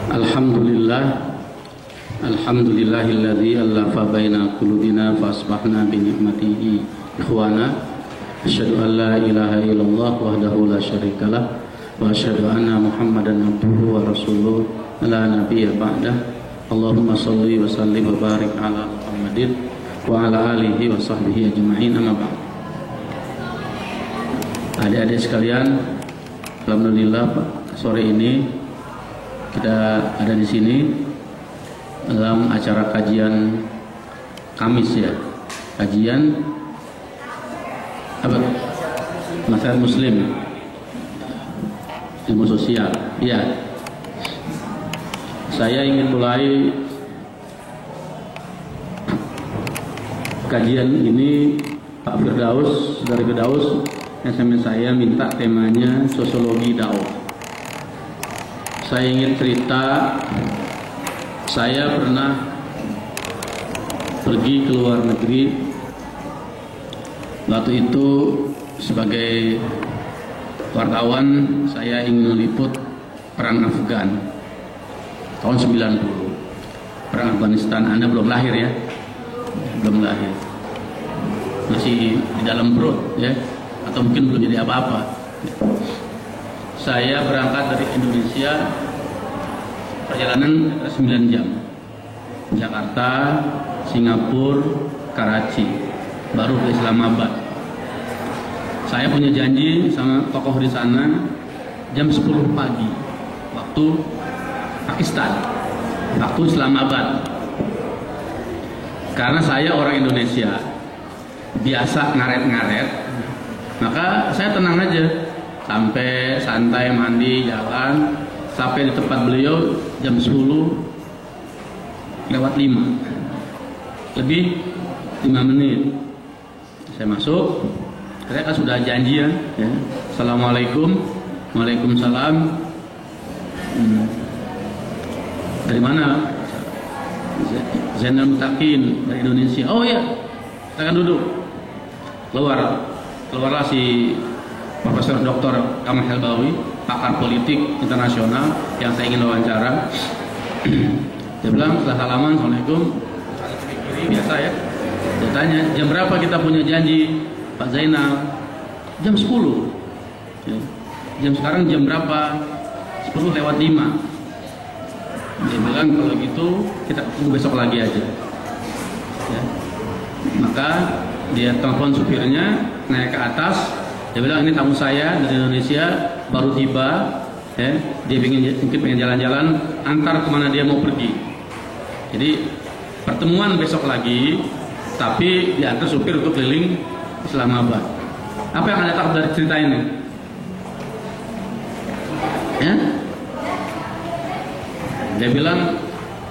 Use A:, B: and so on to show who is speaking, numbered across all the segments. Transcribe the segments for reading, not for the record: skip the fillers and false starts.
A: Alhamdulillah, alhamdulillahilladzi allafa baina qulubina fa asbahna bi ni'matihi ikhwana. Asyhadu an la ilaha illallah wahdahu la syarikalah wa asyhadu anna Muhammadan abduhu wa rasuluh la nabiyya ba'dah. Allahumma shalli wa sallim wa barik ala Muhammadin wa ala alihi wa sahbihi ajma'in, amma ba'd. Adik-adik sekalian, alhamdulillah sore ini kita ada di sini dalam acara kajian Kamis ya. Kajian apa? Masalah Muslim, ilmu sosial. Ya. Saya ingin mulai kajian ini Pak Firdaus, Saudara Firdaus, SMS saya minta temanya sosiologi dakwah. Saya ingin cerita, saya pernah pergi ke luar negeri. Waktu itu sebagai wartawan saya ingin meliput perang Afgan tahun 90. Perang Afghanistan. Anda belum lahir ya? Belum lahir. Masih di dalam perut ya? Atau mungkin belum jadi apa-apa. Saya berangkat dari Indonesia, perjalanan 9 jam, Jakarta, Singapura, Karachi, baru ke Islamabad. Saya punya janji sama tokoh di sana jam 10 pagi waktu Pakistan, waktu Islamabad. Karena saya orang Indonesia, biasa ngaret-ngaret, maka saya tenang aja. Sampai santai, mandi, jalan, sampai di tempat beliau jam 10 lewat 5, lebih 5 menit. Saya masuk, saya kan sudah janjian ya. Assalamualaikum. Waalaikumsalam. Dari mana? Zainal Mutakin dari Indonesia. Oh ya, silakan duduk. Keluarlah si Profesor Dr. Kamal Helbawi, pakar politik internasional yang saya ingin wawancara. Dia bilang setelah salaman, Assalamualaikum, kiri biasa ya. Dia tanya, jam berapa kita punya janji Pak Zainal? Jam 10 ya. Sekarang jam berapa? 10 lewat 5. Dia bilang kalau gitu kita tunggu besok lagi aja ya. Maka dia telepon supirnya, naik ke atas. Dia bilang ini tamu saya dari Indonesia, baru tiba, ya. Dia mungkin pengen jalan-jalan, antar kemana dia mau pergi. Jadi pertemuan besok lagi, tapi diantar supir untuk keliling Islamabad. Apa yang Anda tahu dari cerita ini? Ya? Dia bilang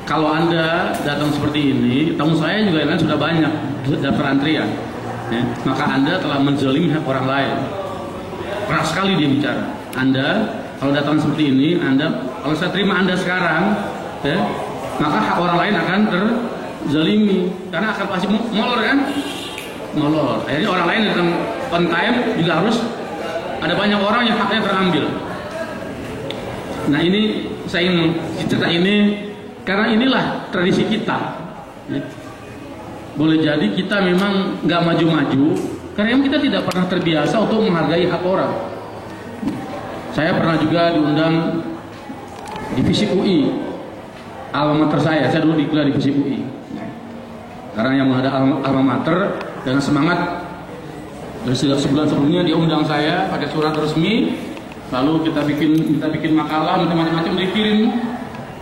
A: kalau Anda datang seperti ini, tamu saya juga kan sudah banyak daftar antrian. Ya, maka Anda telah menzalimi hak orang lain. Keras sekali dia bicara. Anda kalau datang seperti ini, kalau saya terima Anda sekarang, ya, maka hak orang lain akan terzalimi karena akan pasti molor kan? Molor. Akhirnya orang lain datang on time juga harus ada banyak orang yang haknya terambil. Nah ini saya ingin cerita ini karena inilah tradisi kita. Ya. Boleh jadi kita memang nggak maju-maju karena memang kita tidak pernah terbiasa untuk menghargai hak orang. Saya pernah juga diundang di FISIP UI, alma mater saya dulu kuliah di FISIP UI. Karena yang ada alma mater dengan semangat, dari sebulan sebelumnya dia undang saya pakai surat resmi, lalu kita bikin makalah, macam-macam dikirim.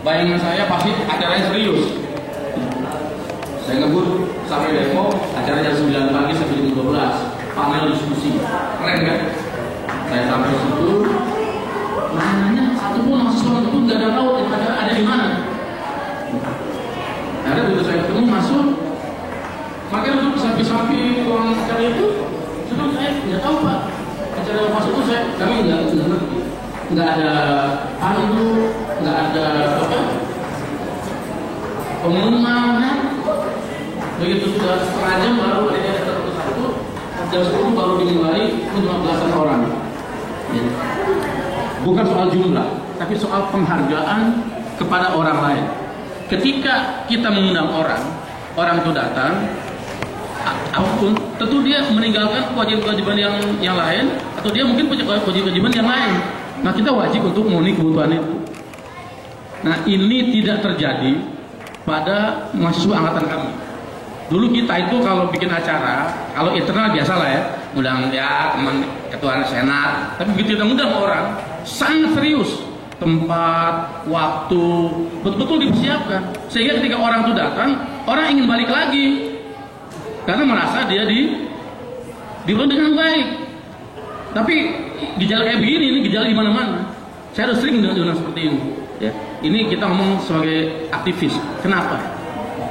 A: Bayangan saya pasti acaranya serius. Saya ngebut sampai Depok, acara jam 9 pagi sampai jam 12, panel diskusi, keren kan? Saya sampai situ, nanya satu pun mahasiswa itu nggak ada tahu ada di mana. Akhirnya begitu saya ketemu masuk, makanya duduk sapi-sapi ruang acara itu, sebelum saya nggak tahu Pak, acara masuk itu kami nggak ngerti, nggak ada pandu, nggak ada apa, pengumuman. Begitu sudah setengah jam baru ada satu, jam 10 baru dimulai 15 orang. Ya. Bukan soal jumlah, tapi soal penghargaan kepada kepada orang lain. Ketika kita mengundang orang itu datang, apapun, tentu dia meninggalkan kewajiban-kewajiban yang lain, atau dia mungkin punya kewajiban yang lain. Nah, kita wajib untuk memenuhi kebutuhan itu. Nah, ini tidak terjadi pada mahasiswa angkatan kami. Dulu kita itu kalau bikin acara, kalau internal biasa lah ya, undang ya teman ketua senat. Tapi begitu kita undang orang, sangat serius. Tempat, waktu, betul-betul dipersiapkan. Sehingga ketika orang itu datang, orang ingin balik lagi. Karena merasa dia diurus dengan baik. Tapi gejala kayak begini, ini gejala di mana-mana. Saya udah sering dengar seperti ini. Ya. Ini kita ngomong sebagai aktivis. Kenapa?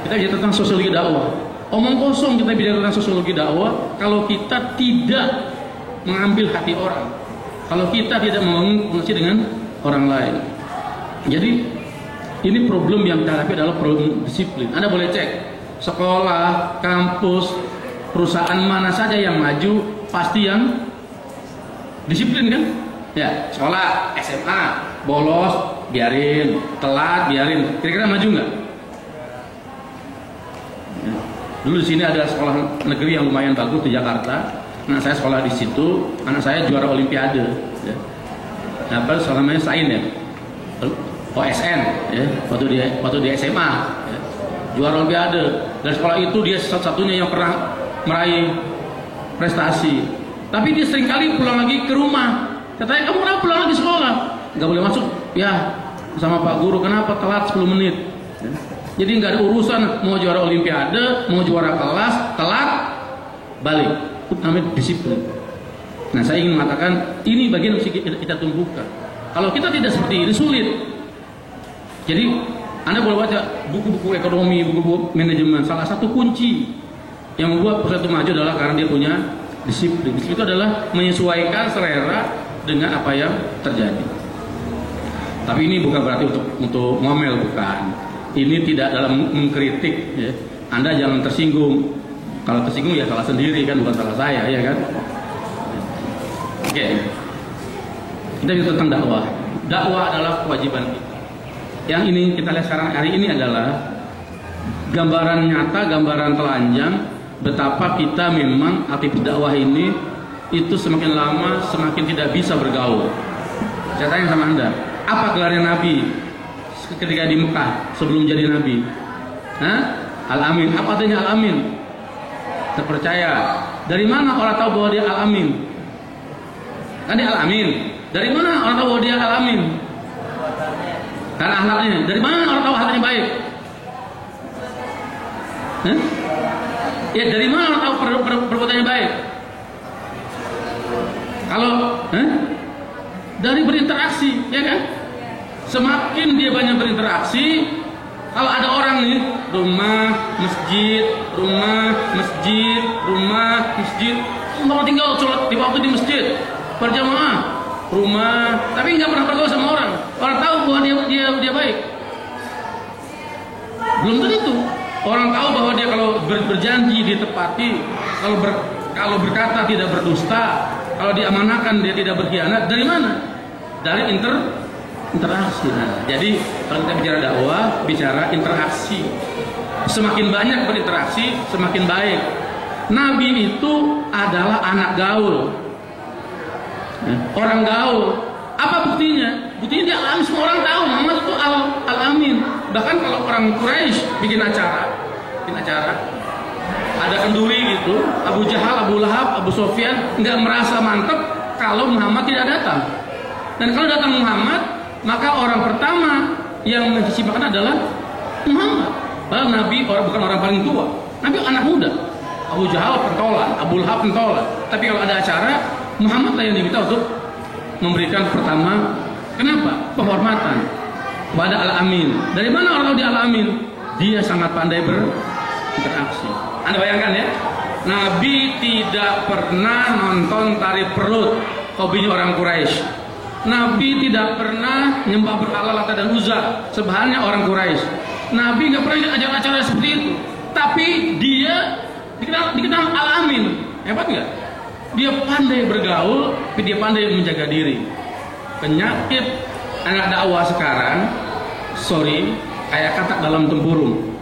A: Kita bicara tentang sosiologi dakwah. Omong kosong kita bicara tentang sosiologi dakwah kalau kita tidak mengambil hati orang. Kalau kita tidak membangun koneksi dengan orang lain. Jadi ini problem yang kita hadapi adalah problem disiplin. Anda boleh cek sekolah, kampus, perusahaan mana saja yang maju pasti yang disiplin kan? Ya, sekolah, SMA, bolos, biarin, telat, biarin. Kira-kira maju nggak? Ya. Dulu di sini ada sekolah negeri yang lumayan bagus di Jakarta. Nah, saya sekolah di situ. Anak saya juara Olimpiade. Ya. Apa namanya Sain ya? OSN ya. Waktu di SMA. Ya. Juara Olimpiade. Dan sekolah itu dia satu-satunya yang pernah meraih prestasi. Tapi dia seringkali pulang lagi ke rumah. Katanya, kamu kenapa pulang lagi sekolah? Gak boleh masuk. Ya, sama Pak Guru, kenapa telat 10 menit? Ya. Jadi nggak ada urusan mau juara Olimpiade, mau juara kelas, telat, balik. Itu namanya disiplin. Nah, saya ingin mengatakan ini bagian yang kita tumbuhkan. Kalau kita tidak seperti ini sulit. Jadi Anda boleh baca buku-buku ekonomi, buku-buku manajemen. Salah satu kunci yang membuat perusahaan itu maju adalah karena dia punya disiplin. Disiplin itu adalah menyesuaikan selera dengan apa yang terjadi. Tapi ini bukan berarti untuk ngomel, bukan. Ini tidak dalam mengkritik. Ya. Anda jangan tersinggung. Kalau tersinggung ya salah sendiri kan, bukan salah saya, ya kan? Oke. Kita bicara tentang dakwah. Dakwah adalah kewajiban kita. Yang ini kita lihat sekarang hari ini adalah gambaran nyata, gambaran telanjang betapa kita memang aktivis dakwah ini itu semakin lama semakin tidak bisa bergaul. Saya tanya sama Anda, apa gelarnya Nabi ketika di Mekah sebelum jadi Nabi? Hah? Al-Amin. Apa artinya Al-Amin? Terpercaya. Dari mana orang tahu bahwa dia Al-Amin? Kan dia Al-Amin. Dari mana orang tahu bahwa dia Al-Amin? Karena akhlaknya. Dari mana orang tahu akhlaknya baik? Hah? Ya dari mana orang tahu perbuatannya baik? Kalau dari berinteraksi, ya kan? Semakin dia banyak berinteraksi, kalau ada orang nih, rumah, masjid, mau tinggal sholat di waktu di masjid, berjamaah, rumah, tapi nggak pernah bergaul sama orang. Orang tahu bahwa dia baik. Belum tentu. Orang tahu bahwa dia kalau berjanji ditepati, kalau berkata tidak berdusta, kalau diamanahkan dia tidak berkhianat. Dari mana? Dari interaksi. Nah, jadi kalau kita bicara dakwah, bicara interaksi. Semakin banyak berinteraksi, semakin baik. Nabi itu adalah anak gaul, orang gaul. Apa buktinya? Buktinya dia alami, semua orang tahu Muhammad itu al-Amin. Bahkan kalau orang Quraisy bikin acara, ada kenduri gitu, Abu Jahal, Abu Lahab, Abu Sofyan nggak merasa mantep kalau Muhammad tidak datang. Dan kalau datang Muhammad, maka orang pertama yang mencicipi makan adalah Muhammad. Padahal Nabi bukan orang paling tua, Nabi anak muda. Abu Jahal pentolan, Abu Lahab pentolan. Tapi kalau ada acara, Muhammad lah yang diminta untuk memberikan pertama. Kenapa? Penghormatan kepada Al-Amin. Dari mana orang tahu dia Al-Amin? Dia sangat pandai berinteraksi. Anda bayangkan ya, Nabi tidak pernah nonton tari perut, hobinya orang Quraisy. Nabi tidak pernah nyembah berhala Lata dan Uzza, sebahannya orang Quraisy. Nabi nggak pernah ajak acara seperti itu. Tapi dia dikenal Al-Amin. Hebat nggak? Dia pandai bergaul, tapi dia pandai menjaga diri. Penyakit anak dakwah sekarang sorry, kayak katak dalam tempurung.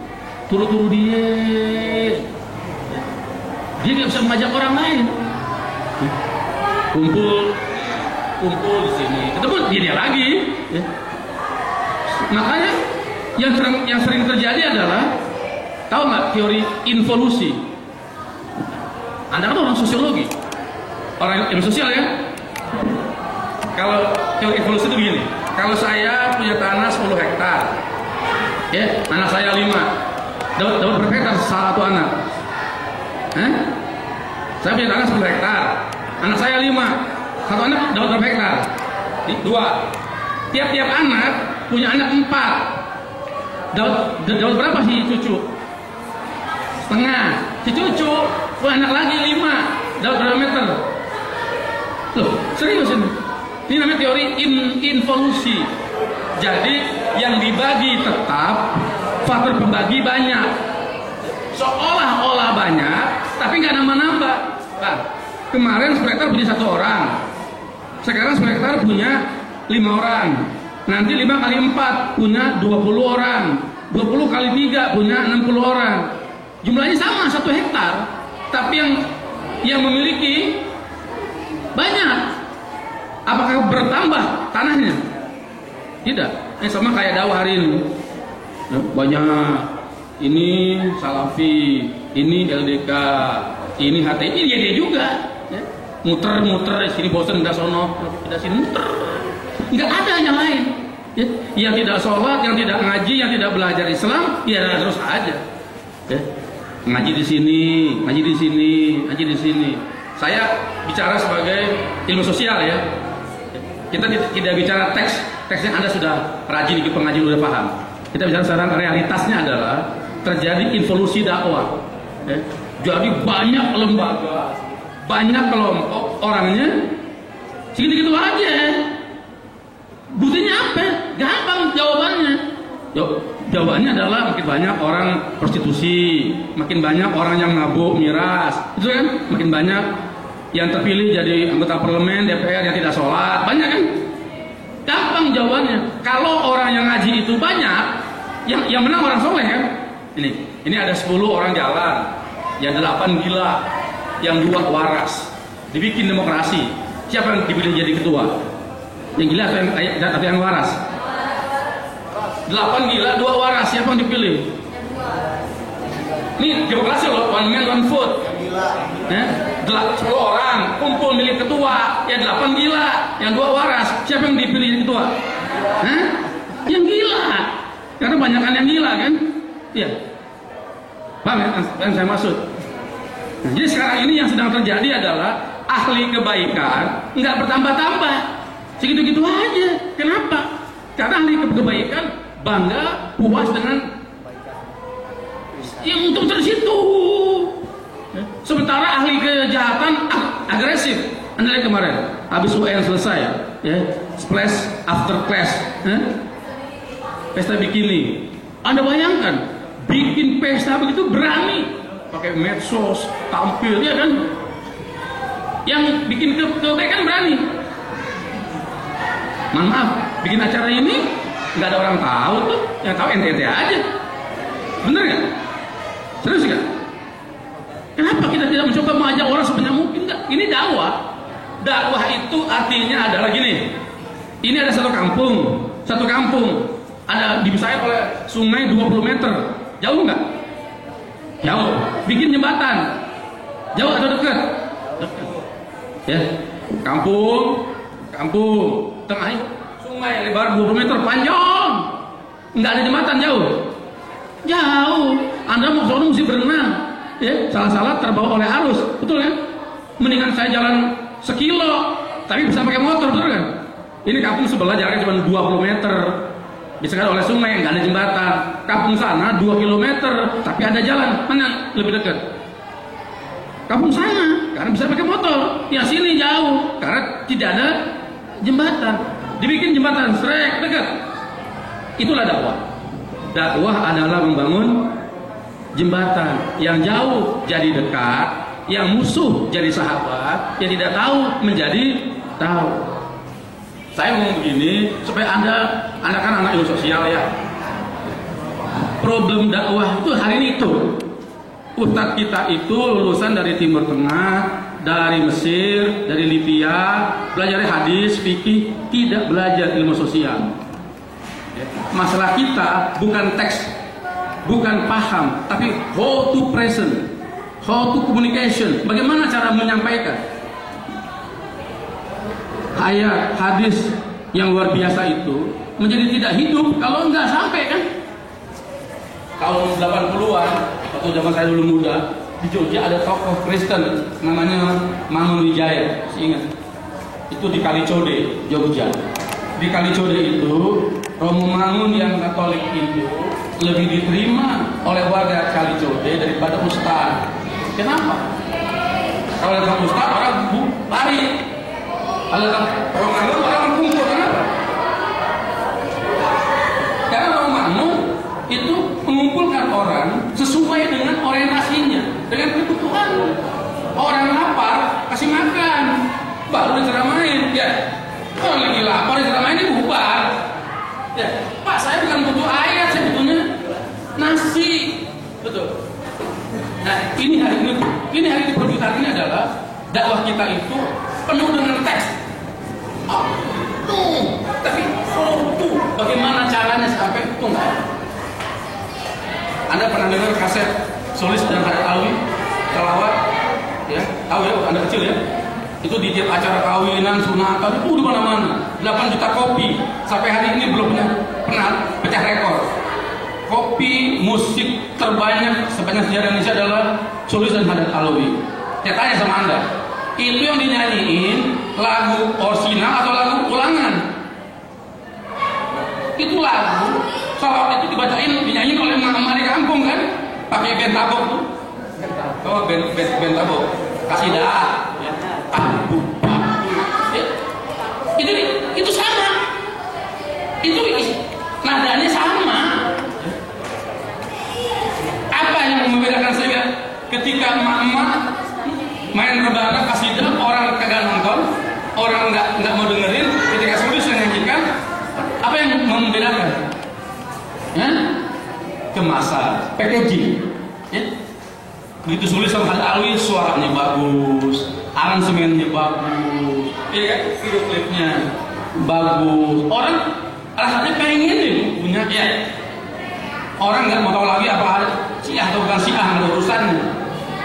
A: Turu-turu dia nggak bisa mengajak orang lain. Kumpul di sini, ketemu dia lagi. Ya. Makanya yang sering terjadi adalah, tahu nggak teori involusi? Anda kan orang sosiologi, orang ilmu sosial ya. Kalau teori evolusi itu begini, kalau saya punya tanah 10 hektar, ya, anak saya 5, dapat berapa hektar satu anak? Saya punya tanah 10 hektar, anak saya 5, satu anak dapat berapa hektar? 2. Tiap-tiap anak punya anak 4, dapat berapa sih cucu? Setengah. Si cucu punya anak lagi 5, dapat berapa meter? Loh, serius ini? Ini namanya teori involusi. Jadi yang dibagi tetap, faktor pembagi banyak. Seolah-olah banyak, tapi nggak nambah-nambah. Nah, kemarin 10 hektar punya 1 orang, sekarang 10 hektar punya 5 orang. Nanti 5 kali 4 punya 20 orang, 20 kali 3 punya 60 orang. Jumlahnya sama 1 hektar, tapi yang memiliki banyak. Apakah bertambah tanahnya? Tidak. Ini sama kayak dakwah hari ini. Banyak. Ini Salafi, ini LDK, ini HTI, ini dia juga. Muter-muter, sini bosan, tidak sono, tidak sini muter. Nggak ada yang lain. Yang tidak sholat, yang tidak ngaji, yang tidak belajar Islam, ya terus aja. Ngaji di sini, ngaji di sini, ngaji di sini. Saya bicara sebagai ilmu sosial ya. Kita tidak bicara teksnya Anda sudah rajin ikut pengajian, sudah paham. Kita bicara sekarang realitasnya adalah terjadi involusi dakwah. Jadi banyak lembaga, banyak kelompok, orangnya segitu-gitu aja. Buktinya apa? Gampang jawabannya. Jawabannya adalah makin banyak orang prostitusi, makin banyak orang yang mabuk miras, itu kan? Makin banyak yang terpilih jadi anggota parlemen, DPR yang tidak sholat, banyak kan? Gampang jawabannya. Kalau orang yang ngaji itu banyak, yang menang orang soleh kan? Ini ada 10 orang jalan, yang 8 gila, yang 2 waras. Dibikin demokrasi. Siapa yang dipilih jadi ketua? Yang gila atau yang waras? 8 gila, 2 waras. Siapa yang dipilih? Ini demokrasi loh, one man one vote. 10 orang kumpul milih ketua, yang 8 gila, yang 2 waras. Siapa yang dipilih jadi ketua? Yang gila. Karena banyakan yang gila kan? Iya. Paham ya yang saya maksud? Nah, jadi sekarang ini yang sedang terjadi adalah ahli kebaikan nggak bertambah-tambah, segitu-gitu aja. Kenapa? Karena ahli kebaikan bangga, puas dengan yang untuk tersitu. Sementara ahli kejahatan agresif. Anda lihat kemarin, habis UN selesai, ya, splash after clash, pesta bikini. Anda bayangkan, bikin pesta begitu berani, pakai medsos, tampil, ya kan? Yang bikin kebaikan berani. Mohon maaf, bikin acara ini nggak ada orang tahu tuh, yang tahu ente aja. Bener nggak? Serius nggak? Kenapa kita tidak mencoba mengajak orang sebanyak mungkin? Nggak? Ini dakwah. Dakwah itu artinya adalah gini. Ini ada satu kampung ada dipisahin oleh sungai 20 meter. Jauh nggak? Jauh. Bikin jembatan. Jauh atau dekat? Dekat. Ya. Kampung, tengahnya sungai lebar 20 meter, panjang. Nggak ada jembatan, jauh. Anda mau sono mesti berenang. Ya, salah-salah terbawa oleh arus, betul kan? Mendingan saya jalan 1 kilo, tapi bisa pakai motor, betul kan? Ini kampung sebelah jaraknya cuma 20 meter, disekat oleh sungai, nggak ada jembatan. Kampung sana 2 kilometer, tapi ada jalan, mana lebih dekat? Kampung sana, karena bisa pakai motor. Yang sini jauh, karena tidak ada jembatan. Dibikin jembatan, srek, dekat. Itulah dakwah. Dakwah adalah membangun jembatan. Yang jauh jadi dekat, yang musuh jadi sahabat, yang tidak tahu menjadi tahu. Saya ngomong begini supaya Anda kan anak ilmu sosial ya. problem dakwah itu hari ini itu. Ustadz kita itu lulusan dari Timur Tengah, dari Mesir, dari Libya, belajar hadis, fikih, tidak belajar ilmu sosial. Masalah kita bukan teks, bukan paham, tapi how to present, how to communication, bagaimana cara menyampaikan ayat hadis yang luar biasa itu menjadi tidak hidup kalau nggak sampai kan. Tahun 80-an, waktu zaman saya dulu muda, di Jogja ada tokoh Kristen namanya Mangun Wijaya, masih ingat? Itu di Kalicode, Jogja. Di Kalicode itu, Romo Mangun yang Katolik itu lebih diterima oleh warga Kalicode daripada Ustadz. Kenapa? Kalau datang Ustadz, orang lari. Kalau datang Romo Mangun, orang kumpul. Kenapa? Karena Romo Mangun itu mengumpulkan orang sesuai dengan orientasinya, dengan kebutuhan. Orang lapar kasih makan, baru diceramain. Ya, kalau lagi lapar diceramain ini bubar. Ya, Pak, saya bukan butuh ayat, saya butuhnya nasi. Betul. Nah, ini hari ini perbuatan ini adalah dakwah kita itu penuh dengan teks. Tapi bagaimana caranya sampai itu? Anda pernah dengar kaset Solis dan Hadat Alwi selawat, ya? Tahu ya, Anda kecil ya? Itu di tiap acara kawinan, sunatan itu di mana-mana. 8 juta kopi sampai hari ini belum pernah pecah rekor. Kopi musik terbanyak sepanjang sejarah Indonesia adalah Solis dan Hadat Alwi. Saya tanya sama Anda, itu yang dinyanyiin lagu orisinal atau lagu ulangan? Itu lagu salawat itu dinyanyiin oleh emak-emak di kampung kan, pakai band tabok tuh. Oh, band tabok, kasidah, ya. Itu sama, itu nadanya sama. Apa yang membedakan saya ketika emak-emak main rebana kasidah, orang kagak nonton, orang nggak mau dengerin, ketika Solis nyanyikan, apa yang membedakan? Kemasan, packaging, ya. Begitu Solis sama Hadat Alwi suaranya bagus, aransemennya bagus, ya kan, video klipnya bagus. Orang rasanya pengen nih punya, ya. Orang nggak mau tahu lagi apa Syiah atau bukan Syiah, nggak ada urusannya.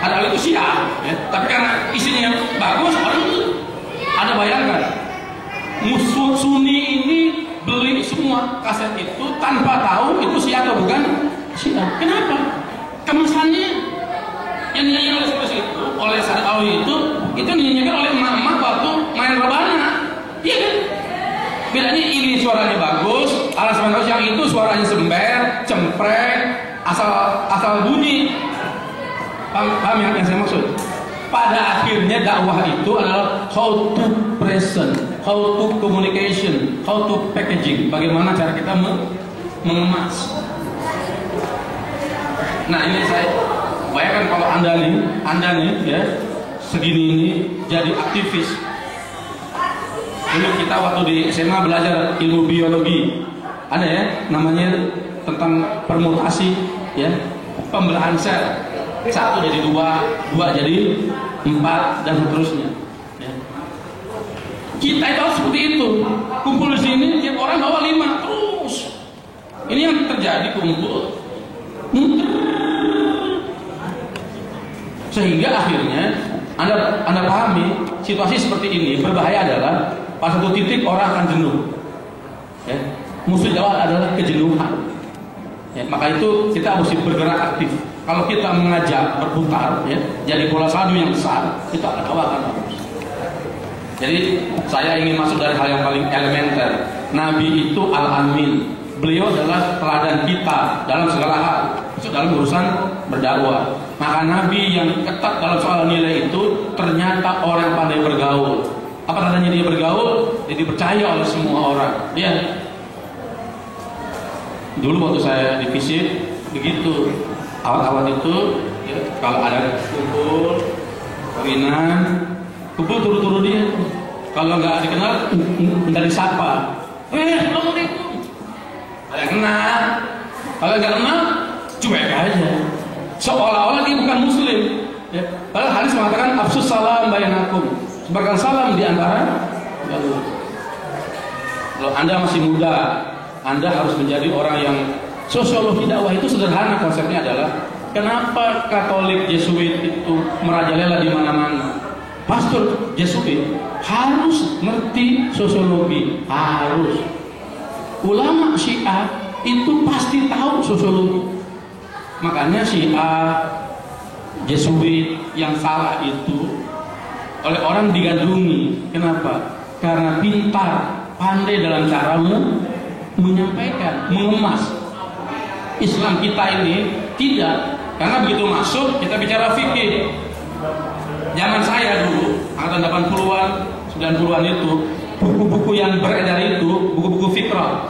A: Hadat Alwi itu Syiah, ya. Tapi karena isinya bagus, orang itu ada bayangkan. Musuh Sunni ini beli semua kaset itu tanpa tahu itu Syiah atau bukan Syiah. Kenapa? Kemasannya yang dinyanyikan oleh Solis itu, oleh Hadat Alwi itu dinyanyikan oleh emak-emak waktu main rebana. Iya kan? Bedanya ini suaranya bagus, alasan bagus, yang itu suaranya sember, cempreng, asal bunyi. Paham yang saya maksud? Pada akhirnya dakwah itu adalah how to present, how to communication, how to packaging. Bagaimana cara kita mengemas. Nah, ini saya bayangkan kalau anda nih ya segini ini jadi aktivis. Dulu kita waktu di SMA belajar ilmu biologi, ada ya namanya tentang permutasi, ya, pembelahan sel, 1 jadi 2, 2 jadi 4 dan seterusnya. Ya. Kita itu harus seperti itu. Kumpul di sini, tiap orang bawa 5 terus. Ini yang terjadi, kumpul, sehingga akhirnya Anda pahami situasi seperti ini berbahaya adalah pada satu titik orang akan jenuh. Ya. Musuh awal adalah kejenuhan. Ya, maka itu kita mesti bergerak aktif. Kalau kita mengajak berputar, ya, jadi bola salju yang besar, itu akan akan bagus. Jadi saya ingin masuk dari hal yang paling elementer. Nabi itu al-amin. Beliau adalah teladan kita dalam segala hal, dalam urusan berdakwah. Maka Nabi yang ketat dalam soal nilai itu ternyata orang pandai bergaul. Apa tandanya dia bergaul? Dia dipercaya oleh semua orang. Ya. Dulu waktu saya divisit begitu, awal-awal itu ya, kalau ada kumpul kawinan, kumpul turu-turu dia. Kalau nggak dikenal, nggak disapa. Assalamualaikum. Ada yang kenal. Kalau nggak kenal, cuek aja, seolah-olah dia bukan muslim. Ya. Padahal hadis mengatakan afsus salam bainakum, sebarkan salam di antara kalian. Kalau Anda masih muda, Anda harus menjadi orang yang sosiologi dakwah itu sederhana. Konsepnya adalah kenapa Katolik Jesuit itu merajalela di mana-mana. Pastor Jesuit harus ngerti sosiologi, harus. Ulama Syiah itu pasti tahu sosiologi. Makanya Syiah, Jesuit yang salah itu oleh orang digandrungi. Kenapa? Karena pintar, pandai dalam cara menyampaikan, mengemas. Islam kita ini tidak, karena begitu masuk kita bicara fikih. Zaman saya dulu, angkatan 80-an, 90-an itu, buku-buku yang beredar itu, buku-buku fikrah,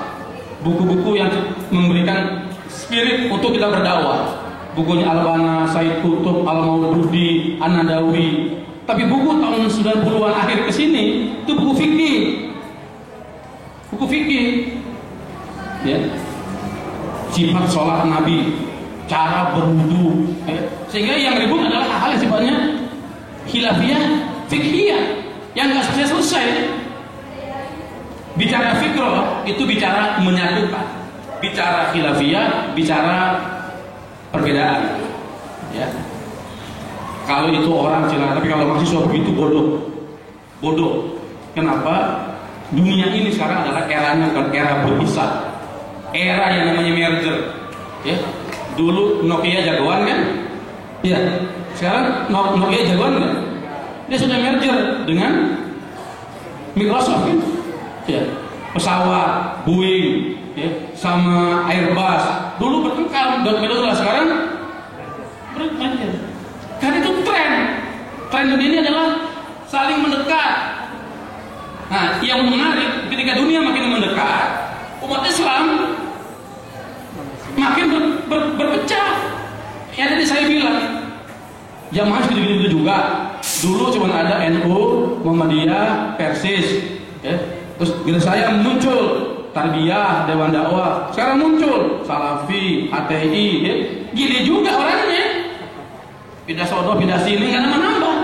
A: buku-buku yang memberikan spirit untuk kita berdakwah. Bukunya Al-Banna, Said Qutb, Al-Maududi, An-Nadawi. Tapi buku tahun 90-an akhir ke sini itu buku fikih. Buku fikih. Ya. Sifat sholat Nabi, cara berwudu, ya. Sehingga yang ribut adalah hal-hal yang sifatnya khilafiyah, fikhiyah yang nggak selesai. Bicara fikroh itu bicara menyatukan, bicara khilafiyah, bicara perbedaan. Ya. Kalau itu orang celaka, tapi kalau mahasiswa begitu bodoh. Kenapa? Dunia ini sekarang adalah eranya bukan era berpisah, era yang namanya merger. Ya. Dulu Nokia jagoan kan? Iya. Sekarang Nokia jagoan kan? Dia sudah merger dengan Microsoft kan? Ya. Pesawat Boeing, ya, sama Airbus. Dulu bertengkar, beda sekarang bermerger. Karena itu tren dunia ini adalah saling mendekat. Nah, yang menarik ketika dunia makin mendekat, umat Islam makin berpecah. Ya tadi saya bilang, jamaah gitu-gitu juga. Dulu cuma ada NU, Muhammadiyah, Persis, ya. Terus bila saya muncul Tarbiyah, Dewan Dakwah. Sekarang muncul Salafi, HTI, ya. Gini juga orangnya. Pindah sono, pindah sini, nggak nambah-nambah.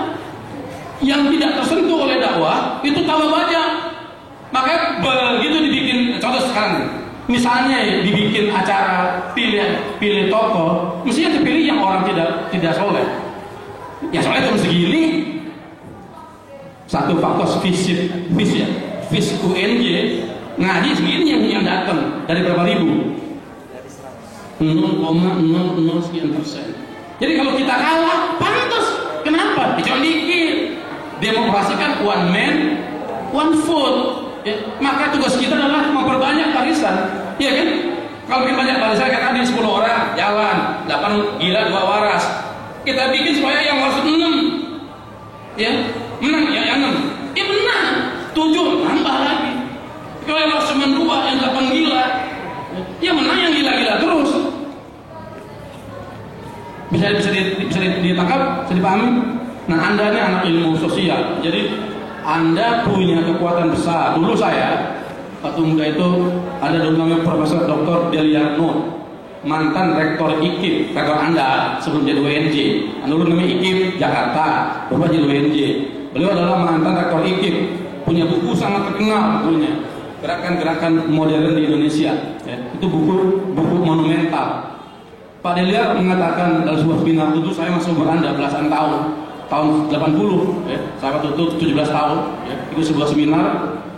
A: Yang tidak tersentuh oleh dakwah itu tambah banyak. Makanya begitu dibikin, contoh sekarang, misalnya dibikin acara pilih tokoh, mestinya dipilih yang orang tidak soleh. Ya soleh cuma segini. Satu fakultas FIS UNJ ngaji segini yang datang dari berapa ribu? 0,00 sekian persen. Jadi kalau kita kalah, pantas. Kenapa? Cuma dikit. Demokrasi kan one man, one vote. Ya, maka tugas kita adalah memperbanyak barisan. Iya kan? Kalau kita banyak barisan, kan tadi 10 orang jalan, 8 gila, 2 waras. Kita bikin supaya yang waras 6. Ya, menang ya yang 6. Ya menang. 7 tambah lagi. Kalau yang waras cuma 2, yang 8 gila, ya menang yang gila-gila terus. Bisa ditangkap, bisa dipahami. Nah, Anda ini anak ilmu sosial, jadi Anda punya kekuatan besar. Dulu saya waktu muda itu ada dulu namanya Profesor Dr. Deliarno, mantan rektor IKIP, rektor Anda sebelum jadi UNJ. Dulu namanya IKIP Jakarta, baru jadi UNJ. Beliau adalah mantan rektor IKIP, punya buku sangat terkenal, bukunya Gerakan-gerakan Modern di Indonesia. Ya, itu buku monumental. Pak Deliar mengatakan dalam sebuah seminar itu, saya masuk beranda belasan tahun 80, ya, saya waktu itu 17 tahun, ya, itu sebuah seminar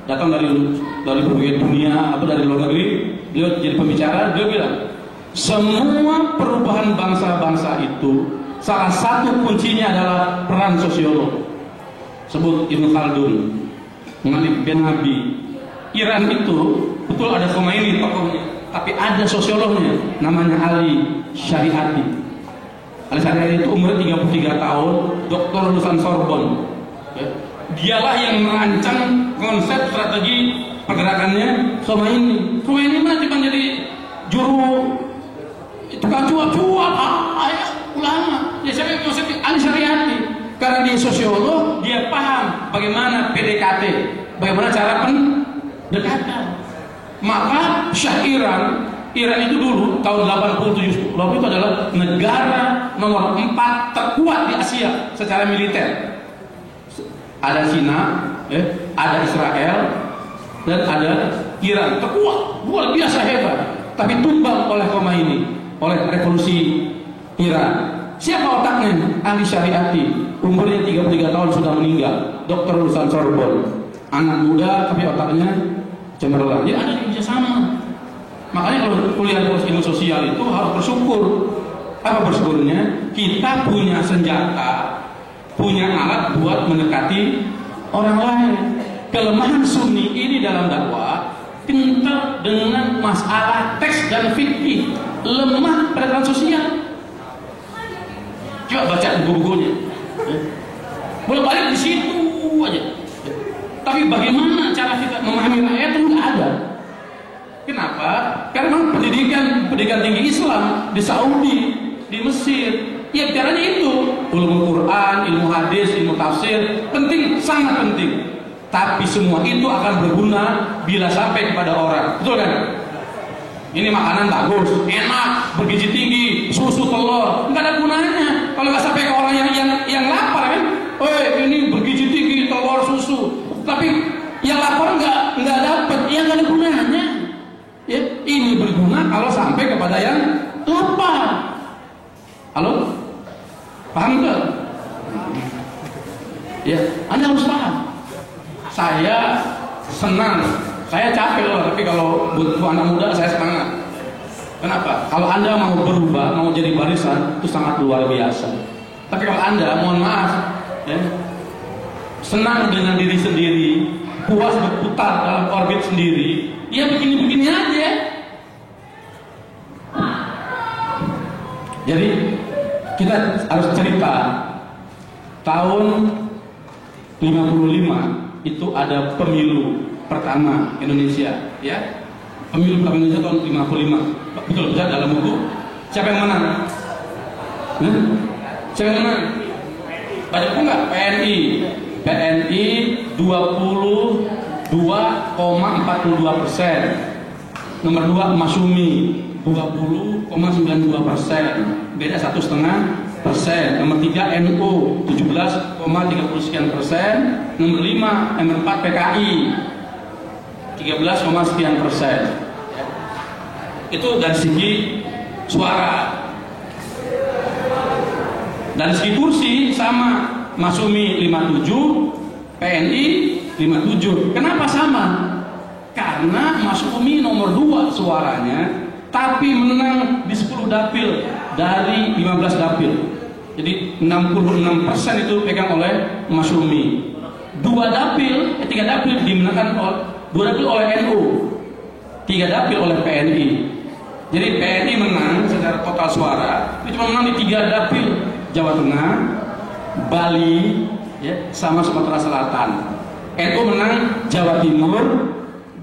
A: datang dari berbagai dunia atau dari luar negeri. Beliau jadi pembicara, dia bilang semua perubahan bangsa-bangsa itu salah satu kuncinya adalah peran sosiolog. Sebut Ibnu Khaldun, Malik bin Abi. Iran itu betul ada Khomeini tokohnya, tapi ada sosiolognya namanya Ali Syariati. Ali Syariati itu umurnya 33 tahun, doktor lulusan Sorbonne. Ya. Dialah yang merancang konsep strategi pergerakannya Khomeini. Khomeini mah cuma jadi juru tukang cuap-cuap, ulama. Ya saya konsep Ali Syariati. Karena dia sosiolog, dia paham bagaimana PDKT, bagaimana cara pendekatan. Maka Syah Iran Iran itu dulu tahun 87 itu adalah negara nomor 4 terkuat di Asia secara militer. Ada Cina, ada Israel, dan ada Iran, terkuat, luar biasa hebat. Tapi tumbang oleh Khomeini, oleh revolusi Iran. Siapa otaknya? Ali Syariati, umurnya 33 tahun sudah meninggal, dokter lulusan Sorbonne, anak muda tapi otaknya cemerlang. Jadi ada kerjasama. Makanya kalau kuliah ilmu sosial itu harus bersyukur. Apa bersyukurnya? Kita punya senjata, punya alat buat mendekati orang lain. Kelemahan Sunni ini dalam dakwah kental dengan masalah teks dan fikih, lemah pendekatan sosial. Coba baca buku-bukunya, boleh balik di situ aja. Tapi bagaimana cara kita memahami rakyat itu nggak ada. Kenapa? Karena pendidikan tinggi Islam di Saudi, di Mesir, ya caranya itu ilmu Quran, ilmu hadis, ilmu tafsir penting, sangat penting. Tapi semua itu akan berguna bila sampai kepada orang, betul kan? Ini makanan bagus, enak, bergizi tinggi, susu, telur, nggak ada gunanya kalau nggak sampai ke orang yang lapar kan? Ini bergizi tinggi, telur, susu, tapi yang lapar nggak dapat, ya nggak ada gunanya. Ya, ini berguna kalau sampai kepada yang lapar. Halo, paham nggak? Ya, Anda harus paham. Saya senang, saya capek loh, tapi kalau buat anak muda saya semangat. Kenapa? Kalau Anda mau berubah, mau jadi barisan, itu sangat luar biasa. Tapi kalau Anda, mohon maaf, ya, senang dengan diri sendiri, puas berputar dalam orbit sendiri, ya begini-begini aja. Jadi kita harus cerita tahun 55 itu ada pemilu pertama Indonesia, ya. Pemilu pertama Indonesia tahun 55. Betul bisa dalam buku. Siapa yang menang? Siapa yang menang? Baca buku nggak? PNI 22,42%. Nomor 2 Masyumi 20,92%. Beda 1,5%. Nomor 3 NU 17,30%. Nomor 5 nomor 4 PKI 13,sekian%. Itu dari segi suara. Dari segi kursi sama, Masyumi 57, PNI 57. Kenapa sama? Karena Masyumi nomor 2 suaranya, tapi menang di 10 dapil dari 15 dapil. Jadi 66% itu pegang oleh Masyumi. 3 dapil dimenangkan oleh 2 dapil oleh NU, 3 dapil oleh PNI. Jadi PNI menang secara total suara, itu cuma menang di 3 dapil, Jawa Tengah, Bali, ya, sama Sumatera Selatan. NU menang Jawa Timur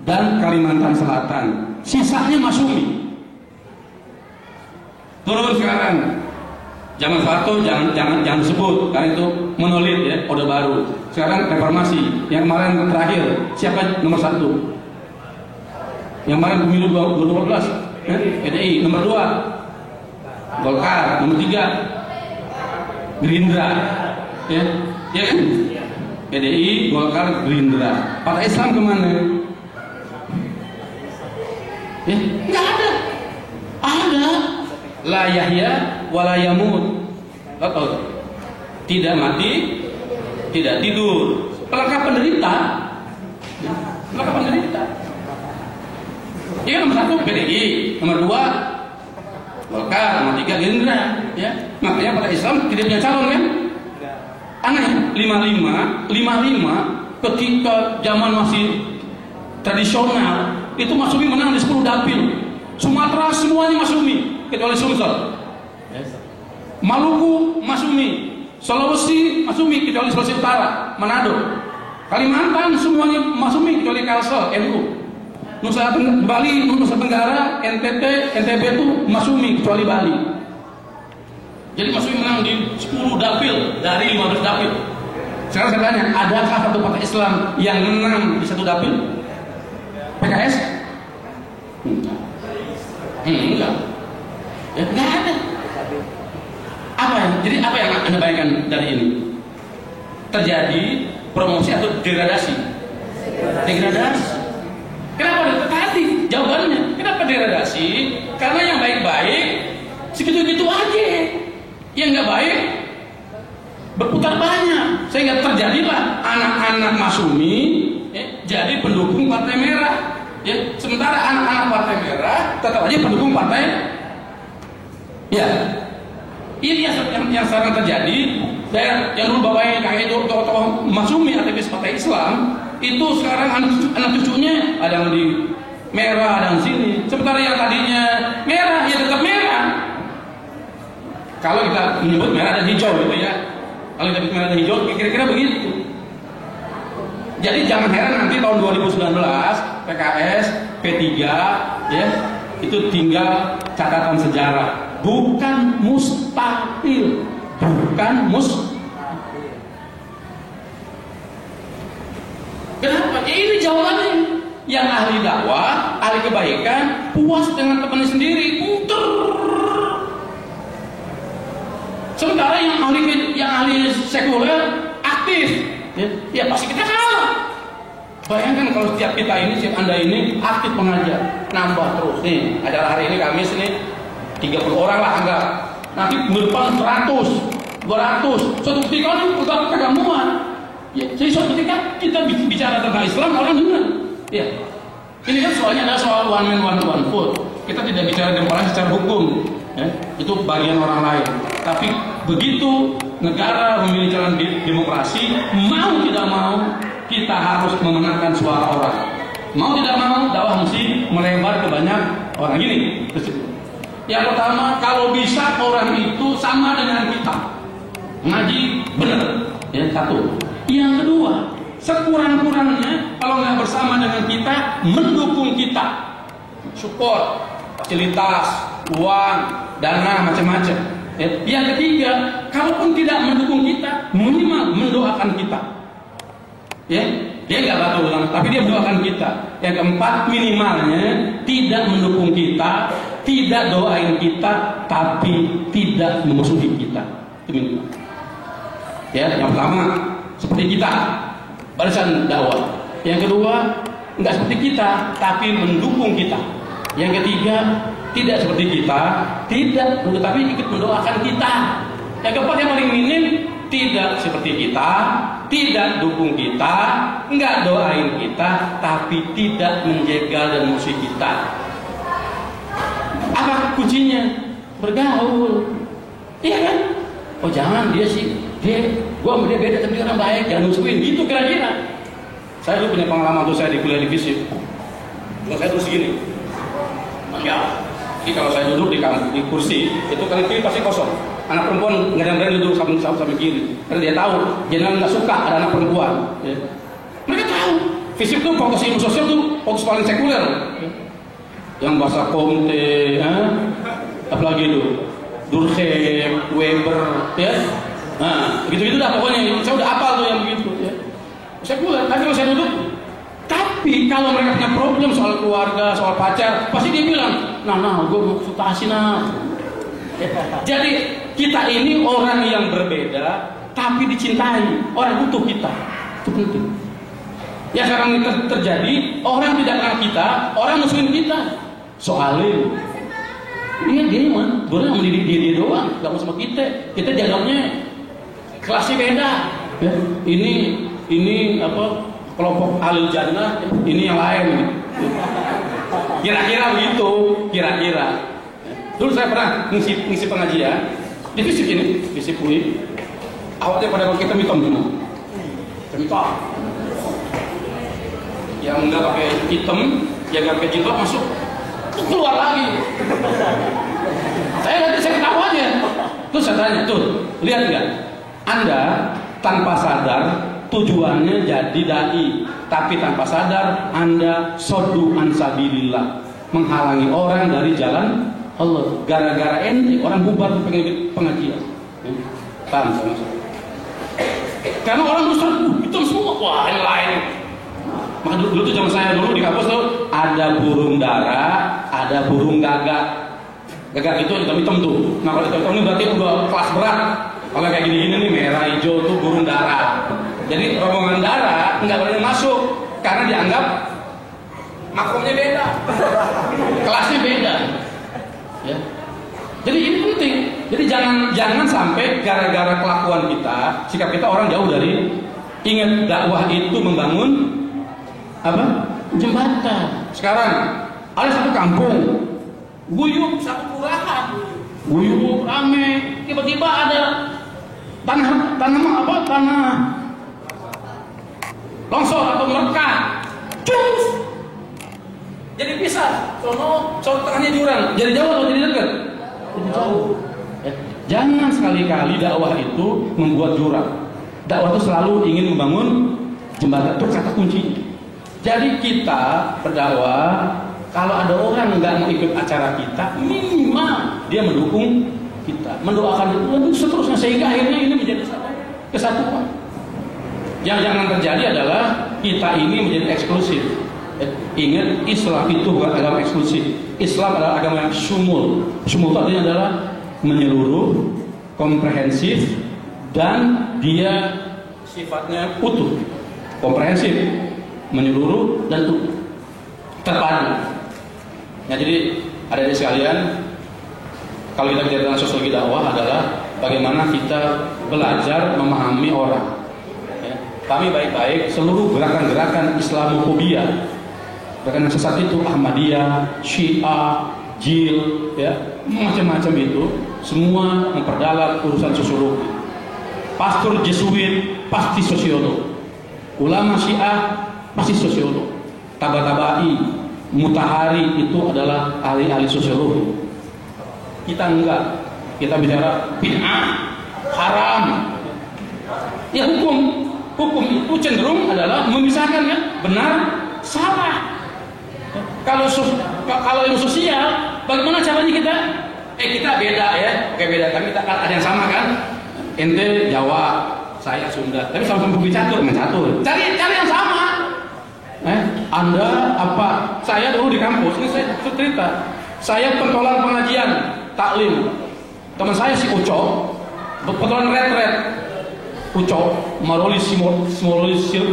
A: dan Kalimantan Selatan. Sisanya Masyumi. Turun sekarang. Zaman Soeharto jangan sebut, karena itu monolit, ya, Orde Baru. Sekarang reformasi. Yang kemarin terakhir siapa nomor 1? Yang kemarin pemilu 2012, PDI. Nomor 2 Golkar. Nomor 3 Gerindra, ya kan? PDI, Golkar, Gerindra. Partai Islam kemana? Ya, nggak ada. Ada. La yahya wa la yamut. Tidak mati, tidak tidur. Pelengkap penderita. Pelengkap penderita. Ya, nomor 1 PDI, nomor 2 Golkar, nomor 3 Gerindra, ya. Makanya pada Islam tidak punya calon kan? Aneh. 55 ketika zaman masih tradisional itu Masyumi menang di 10 dapil. Sumatera semuanya Masyumi kecuali Sumsel. Maluku Masyumi, Sulawesi Masyumi kecuali Sulawesi Utara, Manado. Kalimantan semuanya Masyumi kecuali Kalsel, NU. Bali, Nusa Tenggara, NTT, NTB itu Masyumi kecuali Bali. Jadi Masyumi menang di 10 dapil dari 15 dapil. Sekarang saya tanya, adakah satu partai Islam yang menang di 1 dapil? PKS? Enggak. Ya, enggak ada. Jadi apa yang Anda bayangkan dari ini? Terjadi promosi atau degradasi? Degradasi. Kenapa? Tadi jawabannya. Kenapa degradasi? Karena yang baik-baik segitu-gitu aja. Yang nggak baik berputar banyak, sehingga terjadilah anak-anak Masumi jadi pendukung Partai Merah. Ya, sementara anak-anak Partai Merah tetap aja pendukung partai. Ya, ini yang sekarang terjadi. Yang dulu bapaknya kayak itu tokoh Masumi, aktivis Partai Islam, itu sekarang anak cucunya ada yang di merah, ada yang sini. Sementara yang tadinya merah, ya tetap merah. Kalau kita menyebut merah dan hijau gitu ya. Kalau kita merah dan hijau, kira-kira begitu. Jadi jangan heran nanti tahun 2019 PKS, P3 ya, itu tinggal catatan sejarah. Bukan mustahil. Kenapa? Ya ini jawabannya. Yang ahli dakwah, ahli kebaikan, puas dengan temannya sendiri, puter. Sementara yang ahli sekuler aktif, ya pasti kita kalah. Bayangkan kalau setiap kita ini, setiap Anda ini aktif mengajar, nambah terus. Nih, acara hari ini Kamis nih 30 orang lah anggap. Nanti depan 100, 200. Suatu ketika udah kegamuan. Ya, jadi suatu ketika kita bicara tentang Islam, orang dengar. Ya. Ini kan soalnya adalah soal one man one vote. Kita tidak bicara demokrasi secara hukum. Ya, itu bagian orang lain. Tapi begitu negara memilih jalan demokrasi, mau tidak mau kita harus memenangkan suara orang. Mau tidak mau dakwah mesti melebar ke banyak orang. Gini. Yang pertama, kalau bisa orang itu sama dengan kita, ngaji benar. Ya, satu. Yang kedua, sekurang-kurangnya kalau nggak bersama dengan kita, mendukung kita, support, fasilitas, uang, dana, macam-macam. Ya. Yang ketiga, kalaupun tidak mendukung kita, minimal mendoakan kita. Ya, dia nggak batu ulang, tapi dia mendoakan kita. Yang keempat, minimalnya tidak mendukung kita, tidak doain kita, tapi tidak memusuhi kita. Itu minimal. Ya, yang pertama seperti kita, barisan dakwah. Yang kedua, nggak seperti kita, tapi mendukung kita. Yang ketiga, tidak seperti kita, tapi ikut mendoakan kita. Yang keempat yang paling minim, tidak seperti kita, tidak dukung kita, nggak doain kita, tapi tidak menjegal dan musuh kita. Apa kuncinya? Bergaul. Iya kan? Oh jangan, dia gua sama dia beda, tapi dia orang baik, jangan musuhin. Gitu kira-kira. Saya dulu punya pengalaman tuh, saya di kuliah di FISIP. Saya terus gini. Ya, jadi kalau saya duduk di kursi, itu kan kiri pasti kosong. Anak perempuan nggak ada yang berani duduk sampai kiri, karena dia tahu jenengan nggak suka ada anak perempuan. Ya. Mereka tahu FISIP tuh fokus ilmu sosial tuh fokus paling sekuler. Ya. Yang bahasa Comte, apalagi itu Durkheim, Weber, ya. Nah, gitu-gitu dah pokoknya. Saya udah hafal tuh yang begitu. Ya. Sekuler. Tapi kalau saya duduk, tapi kalau mereka punya problem soal keluarga, soal pacar, pasti dia bilang, nah, gue mau konsultasi nah. Jadi kita ini orang yang berbeda, tapi dicintai. Orang butuh kita. Itu penting. Ya sekarang ini terjadi, orang tidak kenal kita, orang musuhin kita. Soalnya, dia mah, gue yang mendidik dia doang, gak mau sama kita. Kita dianggapnya kelasnya beda. Ya, ini apa? Kelompok Ahlul Jannah, ini yang lain. Kira-kira begitu, kira-kira. Dulu saya pernah ngisi pengajian di FISIP ini, FISIP UI. Awalnya pada pakai hitam semua. Hitam. Yang enggak pakai hitam, yang enggak pakai jilbab masuk, keluar lagi. Saya ketawa aja. Terus saya tanya, tuh, lihat nggak? Anda tanpa sadar tujuannya jadi dai, tapi tanpa sadar Anda soddu an sabilillah, menghalangi orang dari jalan Allah. Gara-gara ente orang bubar pengajian. Paham sama saya? Karena orang besar itu semua, wah yang lain. Maka dulu tuh zaman saya dulu di kampus tuh ada burung dara, ada burung gagak. Gagak itu hitam-hitam tuh. Nah kalau hitam-hitam ini berarti udah kelas berat. Kalau kayak gini-gini nih merah hijau tuh burung dara. Jadi rombongan dara nggak boleh masuk karena dianggap makomnya beda, kelasnya beda. Ya. Jadi ini penting. Jadi jangan sampai gara-gara kelakuan kita, sikap kita orang jauh dari. Ingat, dakwah itu membangun apa? Jembatan. Sekarang ada satu kampung, guyup satu kelurahan, guyup rame, tiba-tiba ada tanah longsor atau melekat, cus. Jadi bisa, sono tengahnya jurang, jadi jauh atau jadi dekat? Jadi jauh. Jangan sekali-kali dakwah itu membuat jurang. Dakwah itu selalu ingin membangun jembatan, itu kata kunci. Jadi kita berdakwah, kalau ada orang nggak mau ikut acara kita, minimal dia mendukung kita, mendoakan itu, dan seterusnya sehingga akhirnya ini menjadi kesatuan. Yang jangan terjadi adalah kita ini menjadi eksklusif. Ingat, Islam itu bukan agama eksklusif. Islam adalah agama yang syumul. Syumul itu artinya adalah menyeluruh, komprehensif, dan dia sifatnya utuh, komprehensif, menyeluruh dan utuh, terpadu. Ya, jadi adik-adik sekalian, kalau kita bicara tentang sosiologi dakwah adalah bagaimana kita belajar memahami orang. Ya, kami baik-baik seluruh gerakan-gerakan Islamofobia, gerakan yang sesat itu Ahmadiyah, Syiah, Jil, ya macam-macam itu semua memperdalam urusan sosiologi. Pastor Jesuit pasti sosiolog, ulama Syiah pasti sosiolog, Tabatabai, Mutahari itu adalah ahli-ahli sosiologi. Kita enggak, kita bicara bid'ah, haram. Ya hukum itu cenderung adalah memisahkan ya benar, salah. Kalau ilmu sosial, bagaimana caranya kita? Kita beda ya, oke beda, tapi kita ada yang sama kan? Ente Jawa, saya Sunda, tapi sama-sama hobi catur, cari yang sama. Anda apa? Saya dulu di kampus, ini saya cerita. Saya pentolan pengajian, taklim. Teman saya si Uco, pentolan retret. Uco, Maroli